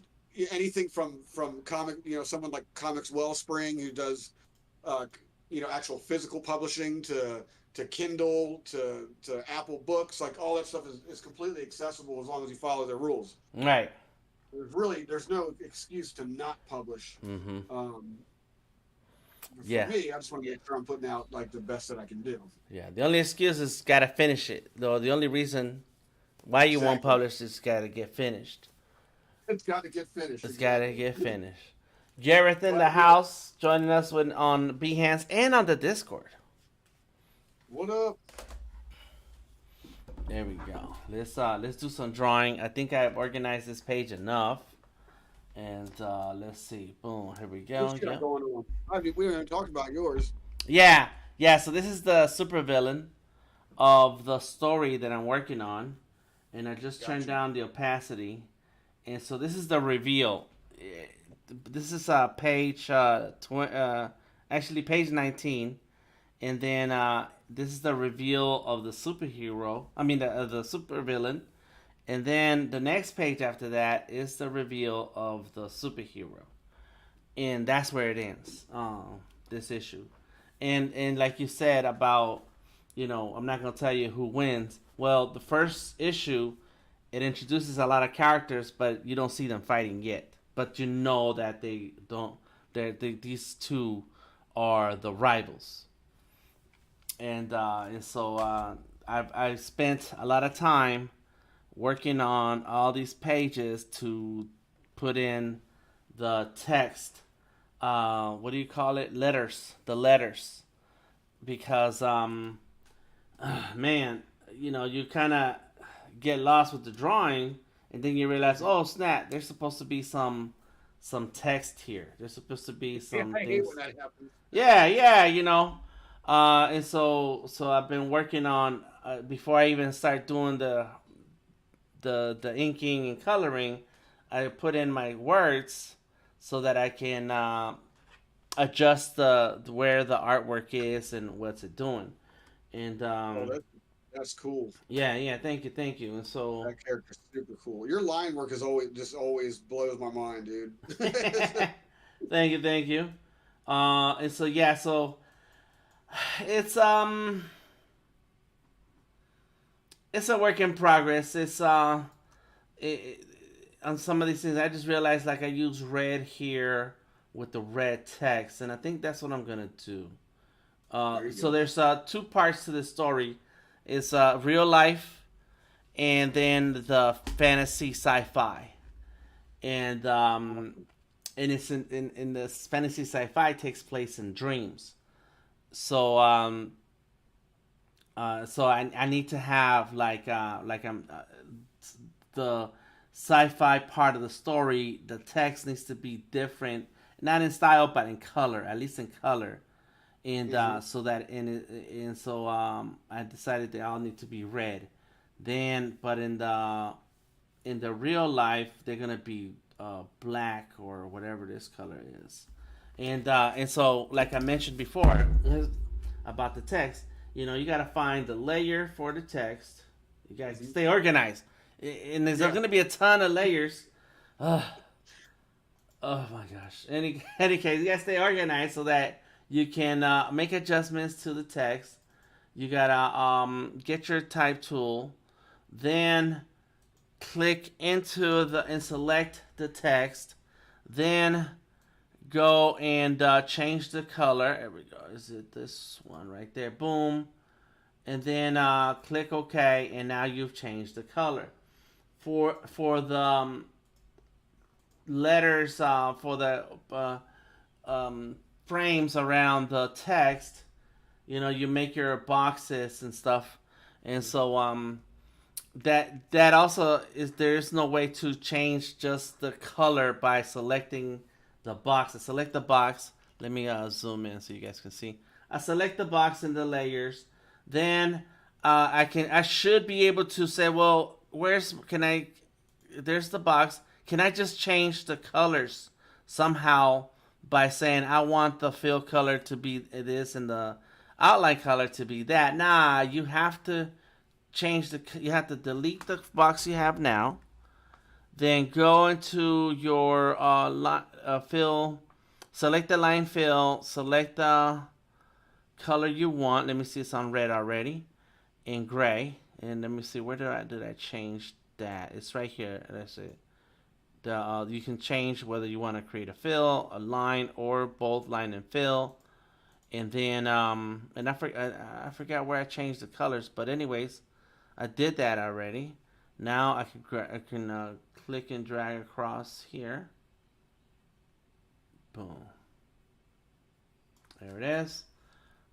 Speaker 2: anything from comic, someone like Comics Wellspring who does, uh, actual physical publishing to Kindle to Apple Books. Like all that stuff is completely accessible as long as you follow their rules.
Speaker 1: Right.
Speaker 2: There's no excuse to not publish.
Speaker 1: Mm-hmm.
Speaker 2: Um, for
Speaker 1: Yeah.
Speaker 2: me, I just want to make sure I'm putting out like the best that I can do.
Speaker 1: Yeah. The only excuse is gotta finish it. Though the only reason why you won't
Speaker 2: Exactly.
Speaker 1: publish is gotta get finished.
Speaker 2: It's got to get finished.
Speaker 1: It's gotta
Speaker 2: Exactly.
Speaker 1: get finished. Gareth in the
Speaker 2: But
Speaker 1: house joining us with on Behance and on the Discord.
Speaker 2: what up?
Speaker 1: There we go. Let's do some drawing. I think I've organized this page enough. And let's see. Boom. Here we
Speaker 2: What
Speaker 1: go.
Speaker 2: you got
Speaker 1: Yep.
Speaker 2: going on? I mean, we haven't talked about yours.
Speaker 1: Yeah. Yeah. So this is the supervillain of the story that I'm working on, and I just turned
Speaker 2: Gotcha.
Speaker 1: down the opacity. And so this is the reveal. This is page actually page 19, and then this is the reveal of the superhero. I mean the supervillain, and then the next page after that is the reveal of the superhero, and that's where it ends. This issue, and like you said about, I'm not gonna tell you who wins. Well, the first issue, it introduces a lot of characters, but you don't see them fighting yet. But you know that they don't. These two are the rivals, and so I've spent a lot of time working on all these pages to put in the text. What do you call it? Letters. The letters, because man, you kind of get lost with the drawing, and then you realize, oh snap, there's supposed to be some text here. There's supposed to be
Speaker 2: Yeah,
Speaker 1: some
Speaker 2: I hate
Speaker 1: things.
Speaker 2: when that happens.
Speaker 1: Yeah, yeah, and so I've been working on before I even start doing the inking and coloring. I put in my words so that I can adjust the where the artwork is and what's it doing. And
Speaker 2: Oh, that's cool.
Speaker 1: yeah, yeah, thank you. And so
Speaker 2: That character's super cool. Your line work is always blows my mind, dude.
Speaker 1: thank you. And so yeah, so it's it's a work in progress. It, on some of these things, I just realized like I use red here with the red text, and I think that's what I'm gonna do.
Speaker 2: There you
Speaker 1: So
Speaker 2: go.
Speaker 1: there's two parts to the story. It's real life, and then the fantasy sci-fi, and it's in this fantasy sci-fi takes place in dreams. So so I need to have like I'm the sci-fi part of the story. The text needs to be different, not in style but in color, at least in color. And
Speaker 2: Hmm.
Speaker 1: so that and so I decided they all need to be red. Then, but in the real life, they're gonna be black or whatever this color is. And so like I mentioned before about the text, you gotta find the layer for the text. You guys
Speaker 2: Hmm.
Speaker 1: stay organized, and there's
Speaker 2: Yeah.
Speaker 1: gonna be a ton of layers. Uh, oh my gosh. Any case, you gotta stay organized so that you can make adjustments to the text. You gotta get your type tool, then click into the and select the text, then go and change the color. There we go. Is it this one right there? Boom. And then click OK, and now you've changed the color. For the letters for the um, frames around the text. You make your boxes and stuff, and so that also is there's no way to change just the color by selecting the box. I select the box. Let me zoom in so you guys can see. I select the box in the layers. Then I should be able to say, well, where's can I? There's the box. Can I just change the colors somehow by saying I want the fill color to be this and the outline color to be that? Nah, you have to delete the box you have now, then go into your fill, select the line fill, select the color you want. Let me see, it's on red already, in gray, and let me see, where did I change that? It's right here. That's it. You can change whether you want to create a fill, a line, or both line and fill. And then and I forgot where I changed the colors, but anyways, I did that already. Now I can click and drag across here. Boom. There it is.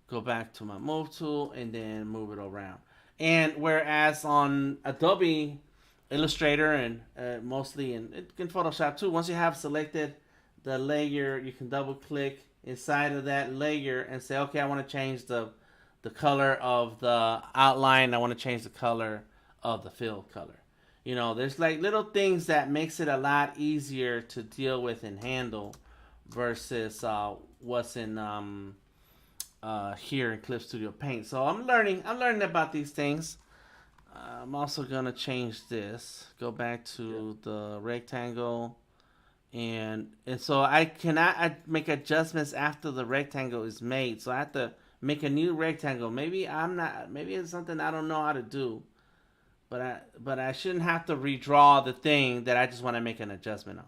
Speaker 1: Go back to my move tool and then move it around. And whereas on Adobe Illustrator and mostly in Photoshop too, once you have selected the layer, you can double click inside of that layer and say, okay, I want to change the color of the outline. I want to change the color of the fill color. There's like little things that makes it a lot easier to deal with and handle versus what's in here in Clip Studio Paint. So I'm learning about these things. I'm also gonna change this. Go back to the rectangle, and so I cannot make adjustments after the rectangle is made. So I have to make a new rectangle. Maybe I'm not. Maybe it's something I don't know how to do. But I shouldn't have to redraw the thing that I just want to make an adjustment on.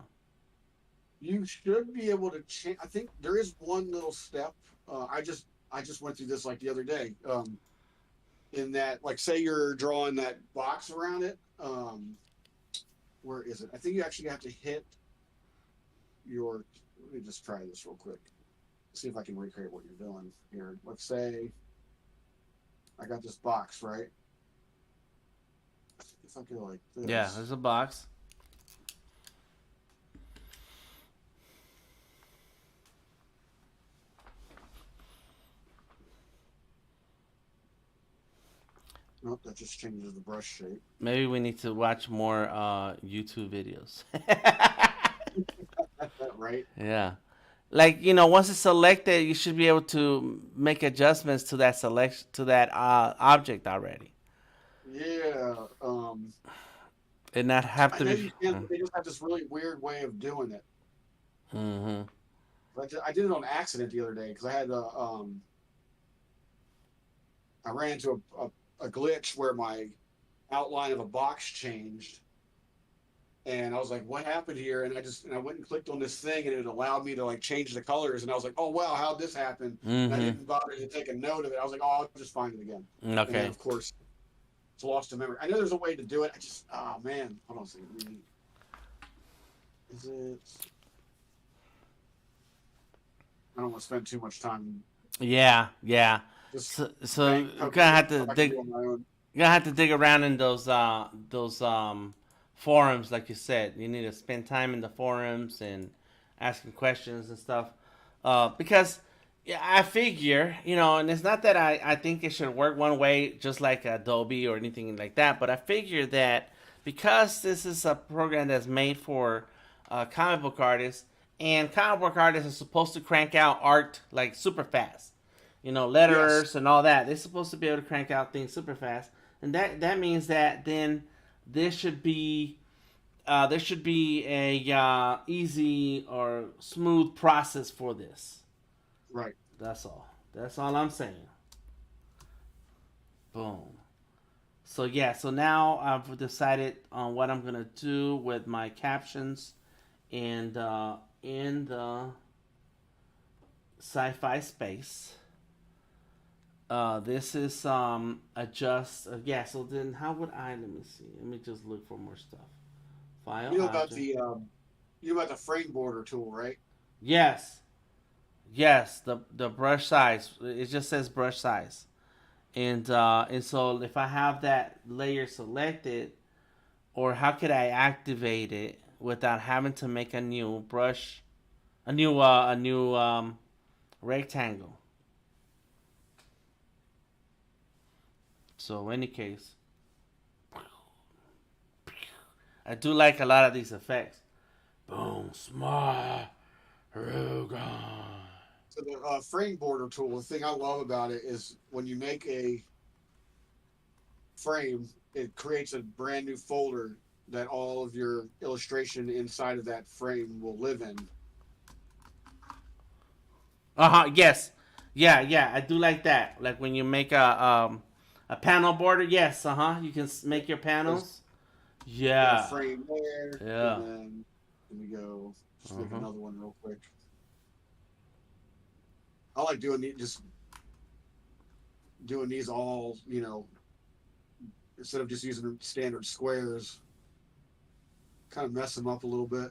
Speaker 2: You should be able to change. I think there is one little step. I just went through this like the other day. In that, like, say you're drawing that box around it. Where is it? I think you actually have to hit your. Let me just try this real quick. See if I can recreate what you're doing here. Let's say I got this box, right? If I go like this.
Speaker 1: Yeah, there's a box.
Speaker 2: Nope, that just changes the brush shape.
Speaker 1: Maybe we need to watch more YouTube videos.
Speaker 2: Right?
Speaker 1: Yeah. Like, once it's selected, you should be able to make adjustments to that selection to that object already,
Speaker 2: Yeah.
Speaker 1: and not have
Speaker 2: I
Speaker 1: to
Speaker 2: know
Speaker 1: be.
Speaker 2: you can, but they just have this really weird way of doing it.
Speaker 1: Mm-hmm.
Speaker 2: I did it on accident the other day because I ran into a glitch where my outline of a box changed, and I was like, "What happened here?" And I went and clicked on this thing, and it allowed me to like change the colors, and I was like, "Oh wow, how'd this happen?" And I
Speaker 1: Mm-hmm.
Speaker 2: didn't bother to take a note of it. I was like, "Oh, I'll just find it again," and then
Speaker 1: Okay.
Speaker 2: of course it's lost to memory. I know there's a way to do it. Oh man, hold on a second. Is it? I don't want to spend too much time
Speaker 1: Yeah. Yeah.
Speaker 2: just
Speaker 1: So
Speaker 2: bank
Speaker 1: you're
Speaker 2: poking
Speaker 1: gonna have
Speaker 2: around
Speaker 1: to
Speaker 2: if I can
Speaker 1: dig.
Speaker 2: do it on my own.
Speaker 1: You're gonna have to dig around in those forums, like you said. You need to spend time in the forums and asking questions and stuff. Because yeah, I figure, and it's not that I think it should work one way, just like Adobe or anything like that. But I figure that because this is a program that's made for comic book artists, and comic book artists are supposed to crank out art like super fast.
Speaker 2: Yes,
Speaker 1: Letterers and all that. They're supposed to be able to crank out things super fast, and that means that then there should be a easy or smooth process for this.
Speaker 2: right.
Speaker 1: That's all. That's all I'm saying. Boom. So yeah. So now I've decided on what I'm gonna do with my captions and in the sci-fi space. This is adjust. Yeah. So then, how would I? Let me see. Let me just look for more stuff. File
Speaker 2: You know about
Speaker 1: object.
Speaker 2: the You about the frame border tool, right?
Speaker 1: Yes. Yes, the brush size. It just says brush size. And so if I have that layer selected, or how could I activate it without having to make a new brush, a new rectangle? So in any case, I do like a lot of these effects. Boom, smart, Rugon.
Speaker 2: So the frame border tool, the thing I love about it is when you make a frame, it creates a brand new folder that all of your illustration inside of that frame will live in.
Speaker 1: Yes. Yeah. I do like that. Like when you make a panel border. Yes. You can make your
Speaker 2: There's
Speaker 1: panels.
Speaker 2: got a
Speaker 1: Yeah.
Speaker 2: frame there, and
Speaker 1: Yeah.
Speaker 2: then let me go just make
Speaker 1: Uh-huh.
Speaker 2: another one real quick. I like just doing these all, instead of just using standard squares, kind of mess them up a little bit.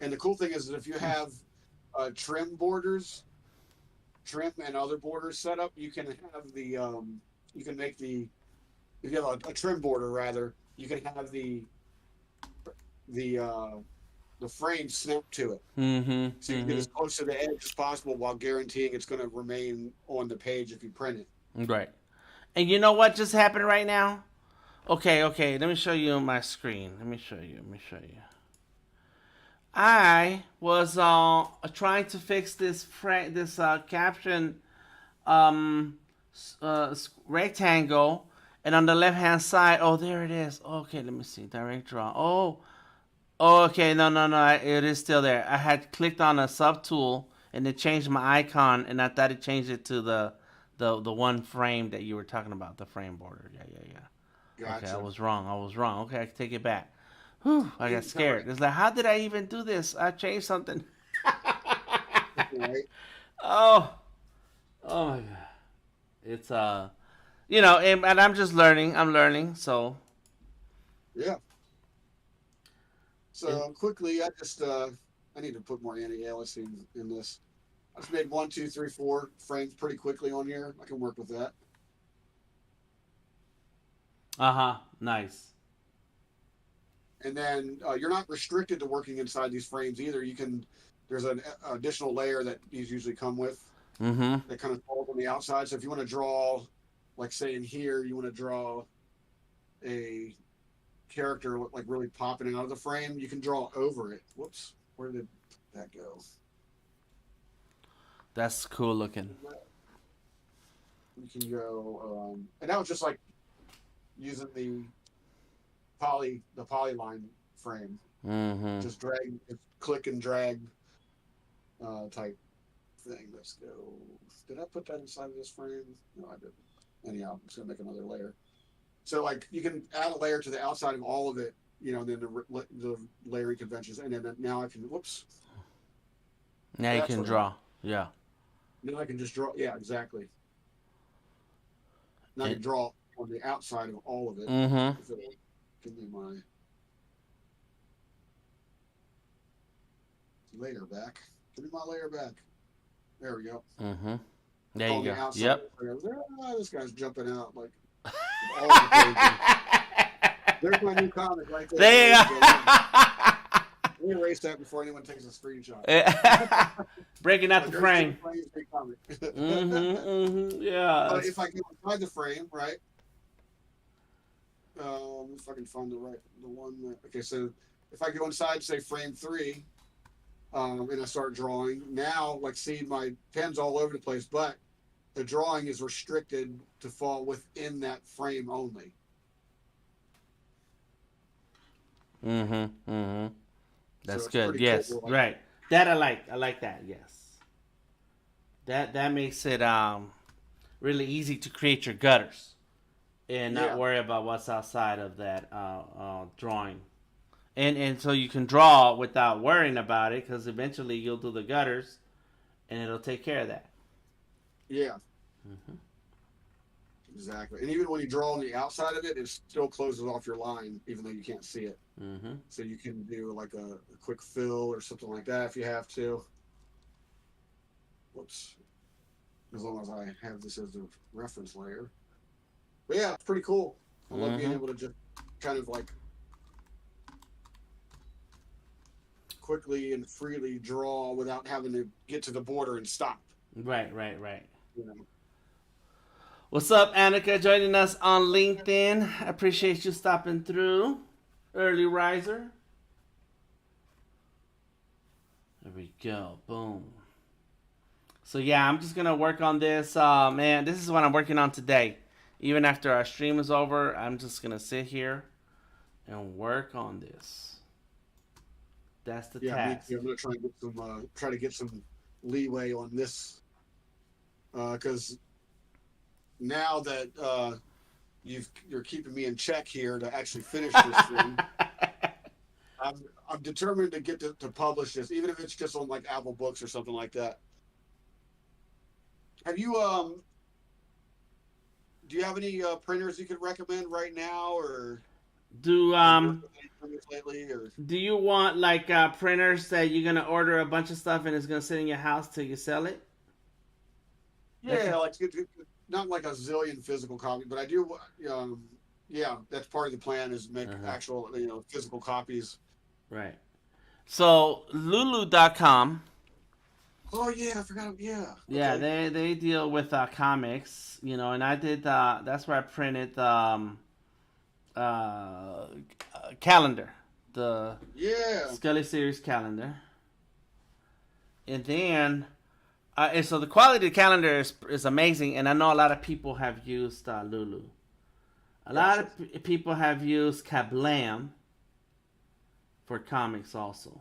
Speaker 2: And the cool thing is that if you have trim borders, trim and other borders set up, you can have you can make if you have a trim border rather, you can have the uh, the frame snap to it.
Speaker 1: Mm-hmm.
Speaker 2: So you can get
Speaker 1: Mm-hmm.
Speaker 2: as close to the edge as possible while guaranteeing it's going to remain on the page if you print it.
Speaker 1: Right. And you know what just happened right now? Okay. Let me show you on my screen. Let me show you. I was trying to fix this caption um rectangle, and on the left hand side, oh there it is. Okay, let me see. Direct draw. Oh, okay. No. It is still there. I had clicked on a sub tool and it changed my icon, and I thought it changed it to the one frame that you were talking about, the frame border. Yeah. Okay, I
Speaker 2: Gotcha.
Speaker 1: was wrong. Okay, I can take it back. Whew, I got
Speaker 2: All
Speaker 1: scared.
Speaker 2: right.
Speaker 1: It's like, how did I even do this? I changed something.
Speaker 2: Right.
Speaker 1: Oh, oh my god. It's and I'm just learning. I'm learning. So
Speaker 2: Yeah.
Speaker 1: it,
Speaker 2: So quickly, I need to put more anti-aliasing in this. I just made one, two, three, four frames pretty quickly on here. I can work with that.
Speaker 1: nice.
Speaker 2: And then you're not restricted to working inside these frames either. There's an additional layer that these usually come with
Speaker 1: Mm-hmm.
Speaker 2: that kind of falls on the outside. So if you want to draw, like say in here, you want to draw a character like really popping out of the frame, you can draw over it. Whoops, where did that go?
Speaker 1: That's cool looking.
Speaker 2: You can go, and that was just like using the polyline frame.
Speaker 1: Mm-hmm.
Speaker 2: Just click and drag type thing. Let's go. Did I put that inside of this frame? No, I didn't. Anyhow, I'm just gonna make another layer. So like you can add a layer to the outside of all of it, and then the layering conventions, and then now I can. Whoops.
Speaker 1: Now you
Speaker 2: That's
Speaker 1: can
Speaker 2: what happened.
Speaker 1: draw. Yeah.
Speaker 2: Now I can just draw. Yeah, exactly. Now I
Speaker 1: It,
Speaker 2: can draw on the outside of all of it.
Speaker 1: mm-hmm.
Speaker 2: If it give me my layer back. Give me my layer back. There we go.
Speaker 1: Mm-hmm. There you
Speaker 2: On the
Speaker 1: go.
Speaker 2: outside.
Speaker 1: Yep.
Speaker 2: This guy's jumping out like all the pages. There's my new comic right there.
Speaker 1: There you
Speaker 2: Let
Speaker 1: go.
Speaker 2: me erase that before anyone takes a screenshot.
Speaker 1: Breaking out
Speaker 2: But
Speaker 1: the
Speaker 2: there's
Speaker 1: frame.
Speaker 2: free comic.
Speaker 1: Yeah.
Speaker 2: But if I go inside the frame, right? If I can find the one that, okay, so if I go inside, say frame 3, and I start drawing, now, like, see, my pen's all over the place, but the drawing is restricted to fall within that frame only. So
Speaker 1: That's
Speaker 2: it's
Speaker 1: good.
Speaker 2: pretty cool.
Speaker 1: Yes.
Speaker 2: Like,
Speaker 1: Right. That I like. I like that. Yes. That makes it really easy to create your gutters and not
Speaker 2: yeah,
Speaker 1: worry about what's outside of that drawing. And so you can draw without worrying about it, because eventually you'll do the gutters and it'll take care of that.
Speaker 2: yeah. Exactly. And even when you draw on the outside of it, it still closes off your line, even though you can't see it.
Speaker 1: Mm-hmm.
Speaker 2: So you can do like a quick fill or something like that if you have to. Whoops. As long as I have this as a reference layer. But yeah, it's pretty cool. I love being
Speaker 1: Mm-hmm.
Speaker 2: able to just kind of like quickly and freely draw without having to get to the border and stop.
Speaker 1: Right, right, right.
Speaker 2: You know.
Speaker 1: What's up, Annika? Joining us on LinkedIn. I appreciate you stopping through. Early riser. There we go. Boom. So yeah, I'm just gonna work on this. Man, this is what I'm working on today. Even after our stream is over, I'm just gonna sit here and work on this. That's the
Speaker 2: Yeah, me
Speaker 1: task.
Speaker 2: too. I'm gonna try to get some leeway on this because now that you're keeping me in check here to actually finish this thing. I'm determined to get to publish this, even if it's just on like Apple Books or something like that. Have you do you have any printers you could recommend right now, or
Speaker 1: do
Speaker 2: have you worked with any printers lately? Or
Speaker 1: do you want like printers that you're gonna order a bunch of stuff and it's gonna sit in your house till you sell it?
Speaker 2: yeah, like not like a zillion physical copies, but I do. Yeah, that's part of the plan is make
Speaker 1: Uh-huh.
Speaker 2: actual physical copies.
Speaker 1: Right. So Lulu.com.
Speaker 2: Oh yeah, I forgot. Yeah,
Speaker 1: Yeah,
Speaker 2: okay.
Speaker 1: they deal with comics, and I did that's where I printed uh, calendar, the
Speaker 2: Yeah,
Speaker 1: Skully Series calendar, and then and so the quality of the calendar is amazing, and I know a lot of people have used Lulu. A lot
Speaker 2: gotcha.
Speaker 1: of people have used Kablam for comics also.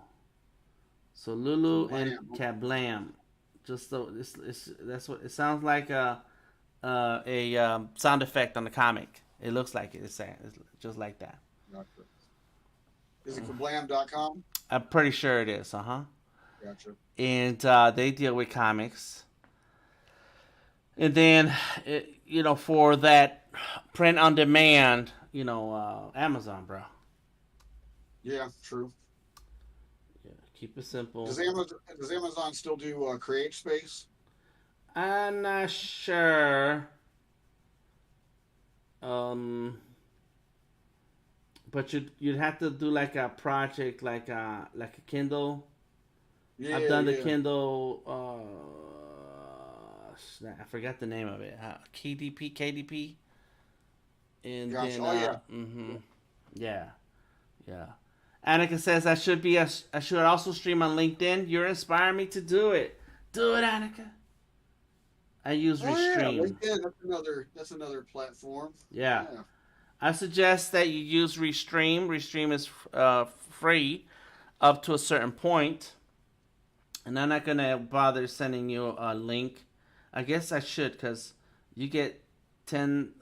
Speaker 1: So Lulu and
Speaker 2: Kablam.
Speaker 1: Kablam, just so that's what it sounds like a sound effect on the comic. It looks like it. It's just like that.
Speaker 2: Gotcha. Is it kablam.com?
Speaker 1: I'm pretty sure it is. Uh huh.
Speaker 2: Gotcha.
Speaker 1: And they deal with comics. And then, for that print on demand, Amazon, bro.
Speaker 2: Yeah, true.
Speaker 1: Yeah, keep it simple.
Speaker 2: Does Amazon still do Create Space?
Speaker 1: I'm not sure. Um, but you'd have to do like a project, like a Kindle. I've
Speaker 2: Yeah,
Speaker 1: done the
Speaker 2: yeah.
Speaker 1: Kindle. I forgot the name of it. KDP, and
Speaker 2: Gosh.
Speaker 1: then
Speaker 2: Oh yeah.
Speaker 1: yeah, yeah. Annika says I should also stream on LinkedIn. You're inspiring me to do it. Do it, Annika. I use
Speaker 2: Oh yeah.
Speaker 1: Restream.
Speaker 2: LinkedIn. That's another platform.
Speaker 1: Yeah,
Speaker 2: Yeah.
Speaker 1: I suggest that you use Restream. Restream is free up to a certain point, and I'm not gonna bother sending you a link. I guess I should because you get $10,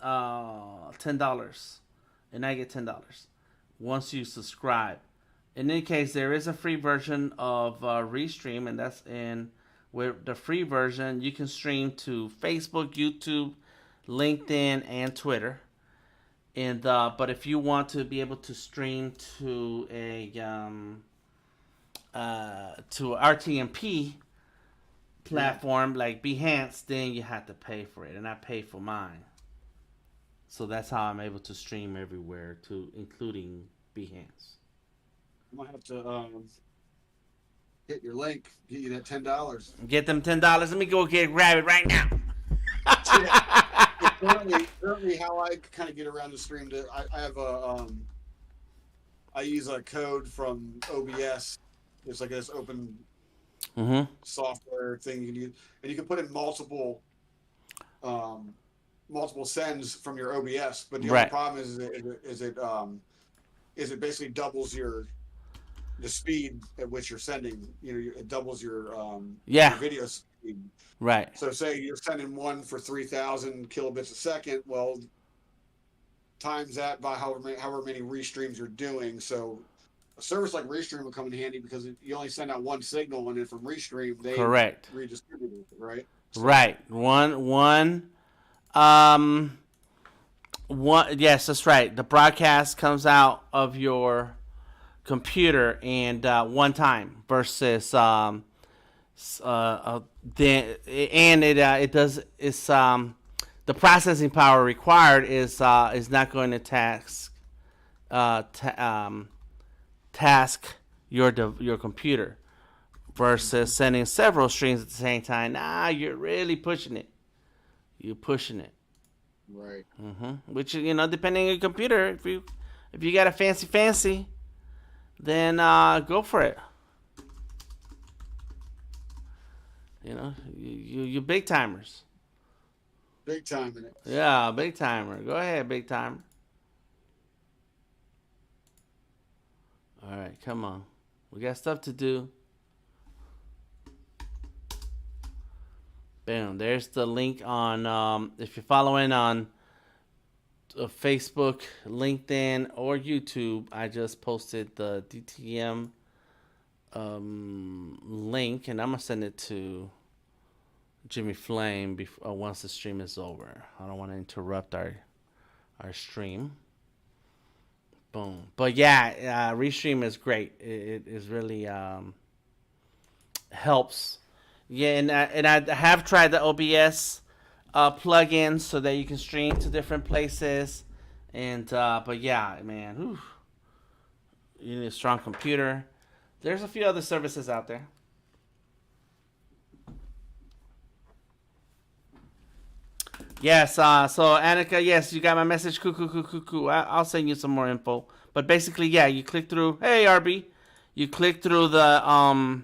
Speaker 1: and I get $10 once you subscribe. In any case, there is a free version of Restream, and that's in with the free version. You can stream to Facebook, YouTube, LinkedIn, and Twitter. And but if you want to be able to stream to RTMP
Speaker 2: Yeah.
Speaker 1: platform like Behance, then you have to pay for it, and I pay for mine. So that's how I'm able to stream everywhere, to including Behance.
Speaker 2: I might have to hit your link, get you that $10.
Speaker 1: Get them $10. Let me go grab it right now.
Speaker 2: Yeah. Currently, how I kind of get around the stream to I have I use a code from OBS. It's like this open
Speaker 1: Mm-hmm.
Speaker 2: software thing you can use, and you can put in um, multiple sends from your OBS. But the only
Speaker 1: Right.
Speaker 2: problem is it basically doubles the speed at which you're sending. It doubles your
Speaker 1: Yeah.
Speaker 2: video speed.
Speaker 1: Right.
Speaker 2: So say you're sending one for 3,000 kilobits a second. Well, times that by however many restreams you're doing. So a service like Restream will come in handy because you only send out one signal, and then from Restream they
Speaker 1: Correct.
Speaker 2: redistribute it, right? So
Speaker 1: Right. One. Um. Yes, that's right. The broadcast comes out of your computer and one time versus then and it does the processing power required is not going to uh, ta- um, task your computer versus sending several streams at the same time. Nah, you're really pushing it. You're pushing it.
Speaker 2: Right.
Speaker 1: Which depending on your computer, if you got a fancy, then go for it. You big timers.
Speaker 2: Big time in it.
Speaker 1: Yeah, big timer. Go ahead, big timer. All right, come on. We got stuff to do. Boom. There's the link on if you're following on Facebook, LinkedIn, or YouTube. I just posted the DTM link, and I'm gonna send it to Jimmy Flame once the stream is over. I don't want to interrupt our stream. Boom. But yeah, Restream is great. It is really helps. Yeah, and I have tried the OBS plugin so that you can stream to different places. And but yeah, man, whew, you need a strong computer. There's a few other services out there. Yes, so Annika, yes, you got my message. Cool. I'll send you some more info. But basically, yeah, you click through. Hey, RB, you click through the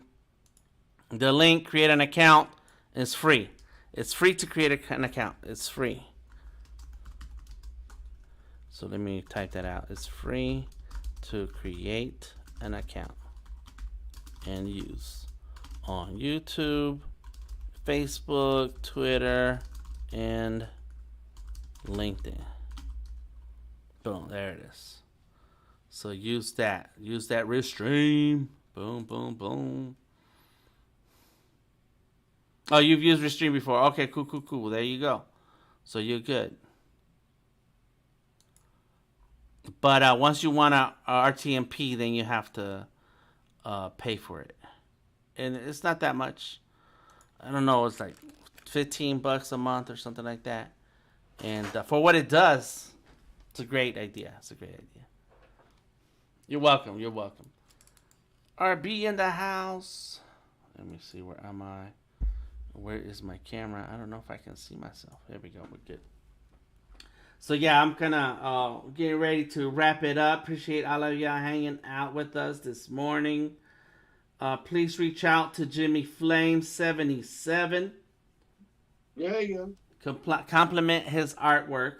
Speaker 1: link, create an account. It's free. It's free to create an account. It's free. So let me type that out. It's free to create an account and use on YouTube, Facebook, Twitter, and LinkedIn. Boom, there it is. So use that. Use that Restream. Boom. Oh, you've used Restream before. Okay, cool. There you go. So you're good. But once you want a RTMP, then you have to pay for it. And it's not that much. I don't know. It's like $15 a month or something like that. And for what it does, it's a great idea. You're welcome. RB in the house. Let me see, where am I? Where is my camera? I don't know if I can see myself. There we go. We're good. So yeah, I'm gonna get ready to wrap it up. Appreciate all of y'all hanging out with us this morning. Please reach out to Jimmy Flame 77.
Speaker 2: Yeah.
Speaker 1: Compliment his artwork.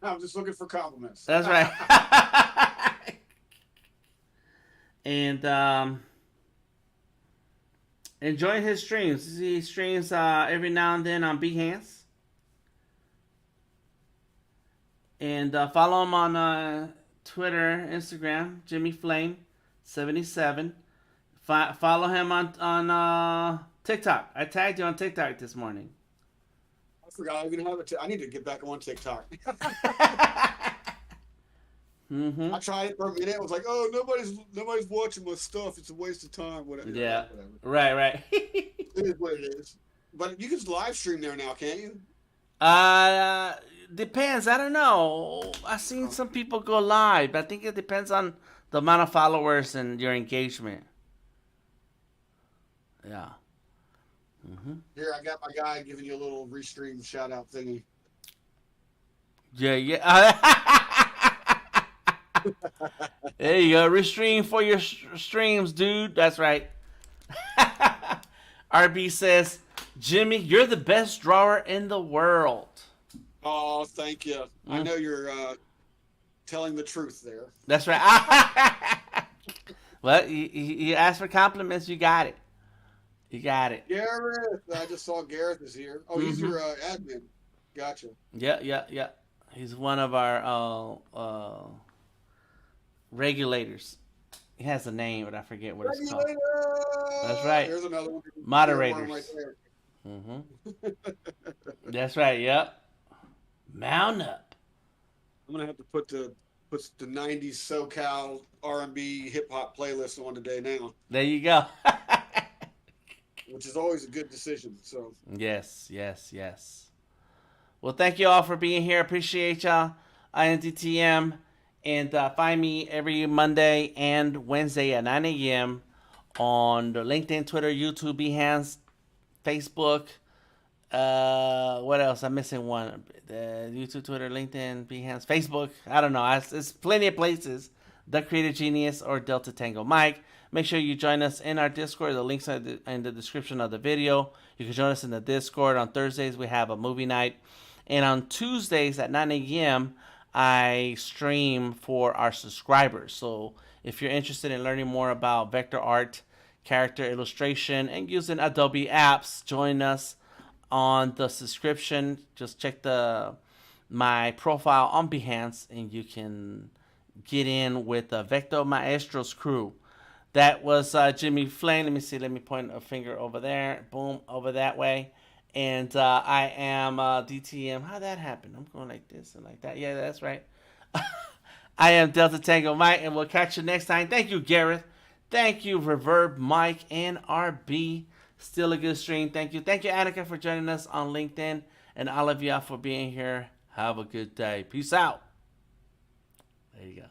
Speaker 2: I'm just looking for compliments.
Speaker 1: That's right. And enjoy his streams. He streams every now and then on Behance. And follow him on Twitter, Instagram, Jimmy Flame 77. Follow him on TikTok. I tagged you on TikTok this morning.
Speaker 2: I forgot I even have it. I need to get back on TikTok. I tried it for a minute. I was like, oh, nobody's watching my stuff. It's a waste of time. Whatever.
Speaker 1: Yeah.
Speaker 2: Whatever.
Speaker 1: Right.
Speaker 2: It is what it is. But you can live stream there now, can't you?
Speaker 1: Depends. I don't know. I've seen some people go live. I think it depends on the amount of followers and your engagement. Yeah.
Speaker 2: Here, I got my guy giving you a little restream shout out thingy.
Speaker 1: Yeah. There you go. Restream for your streams, dude. That's right. RB says, Jimmy, you're the best drawer in the world.
Speaker 2: Oh, thank you. I know you're telling the truth there.
Speaker 1: That's right. Well, you asked for compliments. You got it.
Speaker 2: Gareth. I just saw Gareth is here. Oh, he's your admin. Gotcha.
Speaker 1: Yeah. He's one of our regulators. He has a name, but I forget what it's called. That's right.
Speaker 2: There's another one.
Speaker 1: Moderators. Right. That's right. Yep. Mount up.
Speaker 2: gonna have to put the '90s SoCal R&B hip hop playlist on today now,
Speaker 1: There you go.
Speaker 2: which is always a good decision. So
Speaker 1: Yes, yes, yes. Well, thank you all for being here. Appreciate y'all. I am DTM. And find me every Monday and Wednesday at 9 a.m. on the LinkedIn, Twitter, YouTube, Behance, Facebook. What else? I'm missing one. YouTube, Twitter, LinkedIn, Behance, Facebook. I don't know. It's plenty of places. The Creative Genius or Delta Tango Mike. Make sure you join us in our Discord. The links are in the description of the video. You can join us in the Discord. On Thursdays, we have a movie night. And on Tuesdays at 9 a.m., I stream for our subscribers. So if you're interested in learning more about vector art, character illustration, and using Adobe apps, join us on the subscription. Just check my profile on Behance, and you can get in with the Vector Maestros crew. That was Jimmy Flynn. Let me see. Let me point a finger over there. Boom, over that way. And I am DTM. How'd that happen? I'm going like this and like that. Yeah, that's right. I am Delta Tango Mike, and we'll catch you next time. Thank you, Gareth. Thank you, Reverb Mike and RB. Still a good stream. Thank you. Thank you, Annika, for joining us on LinkedIn. And all of y'all for being here. Have a good day. Peace out. There you go.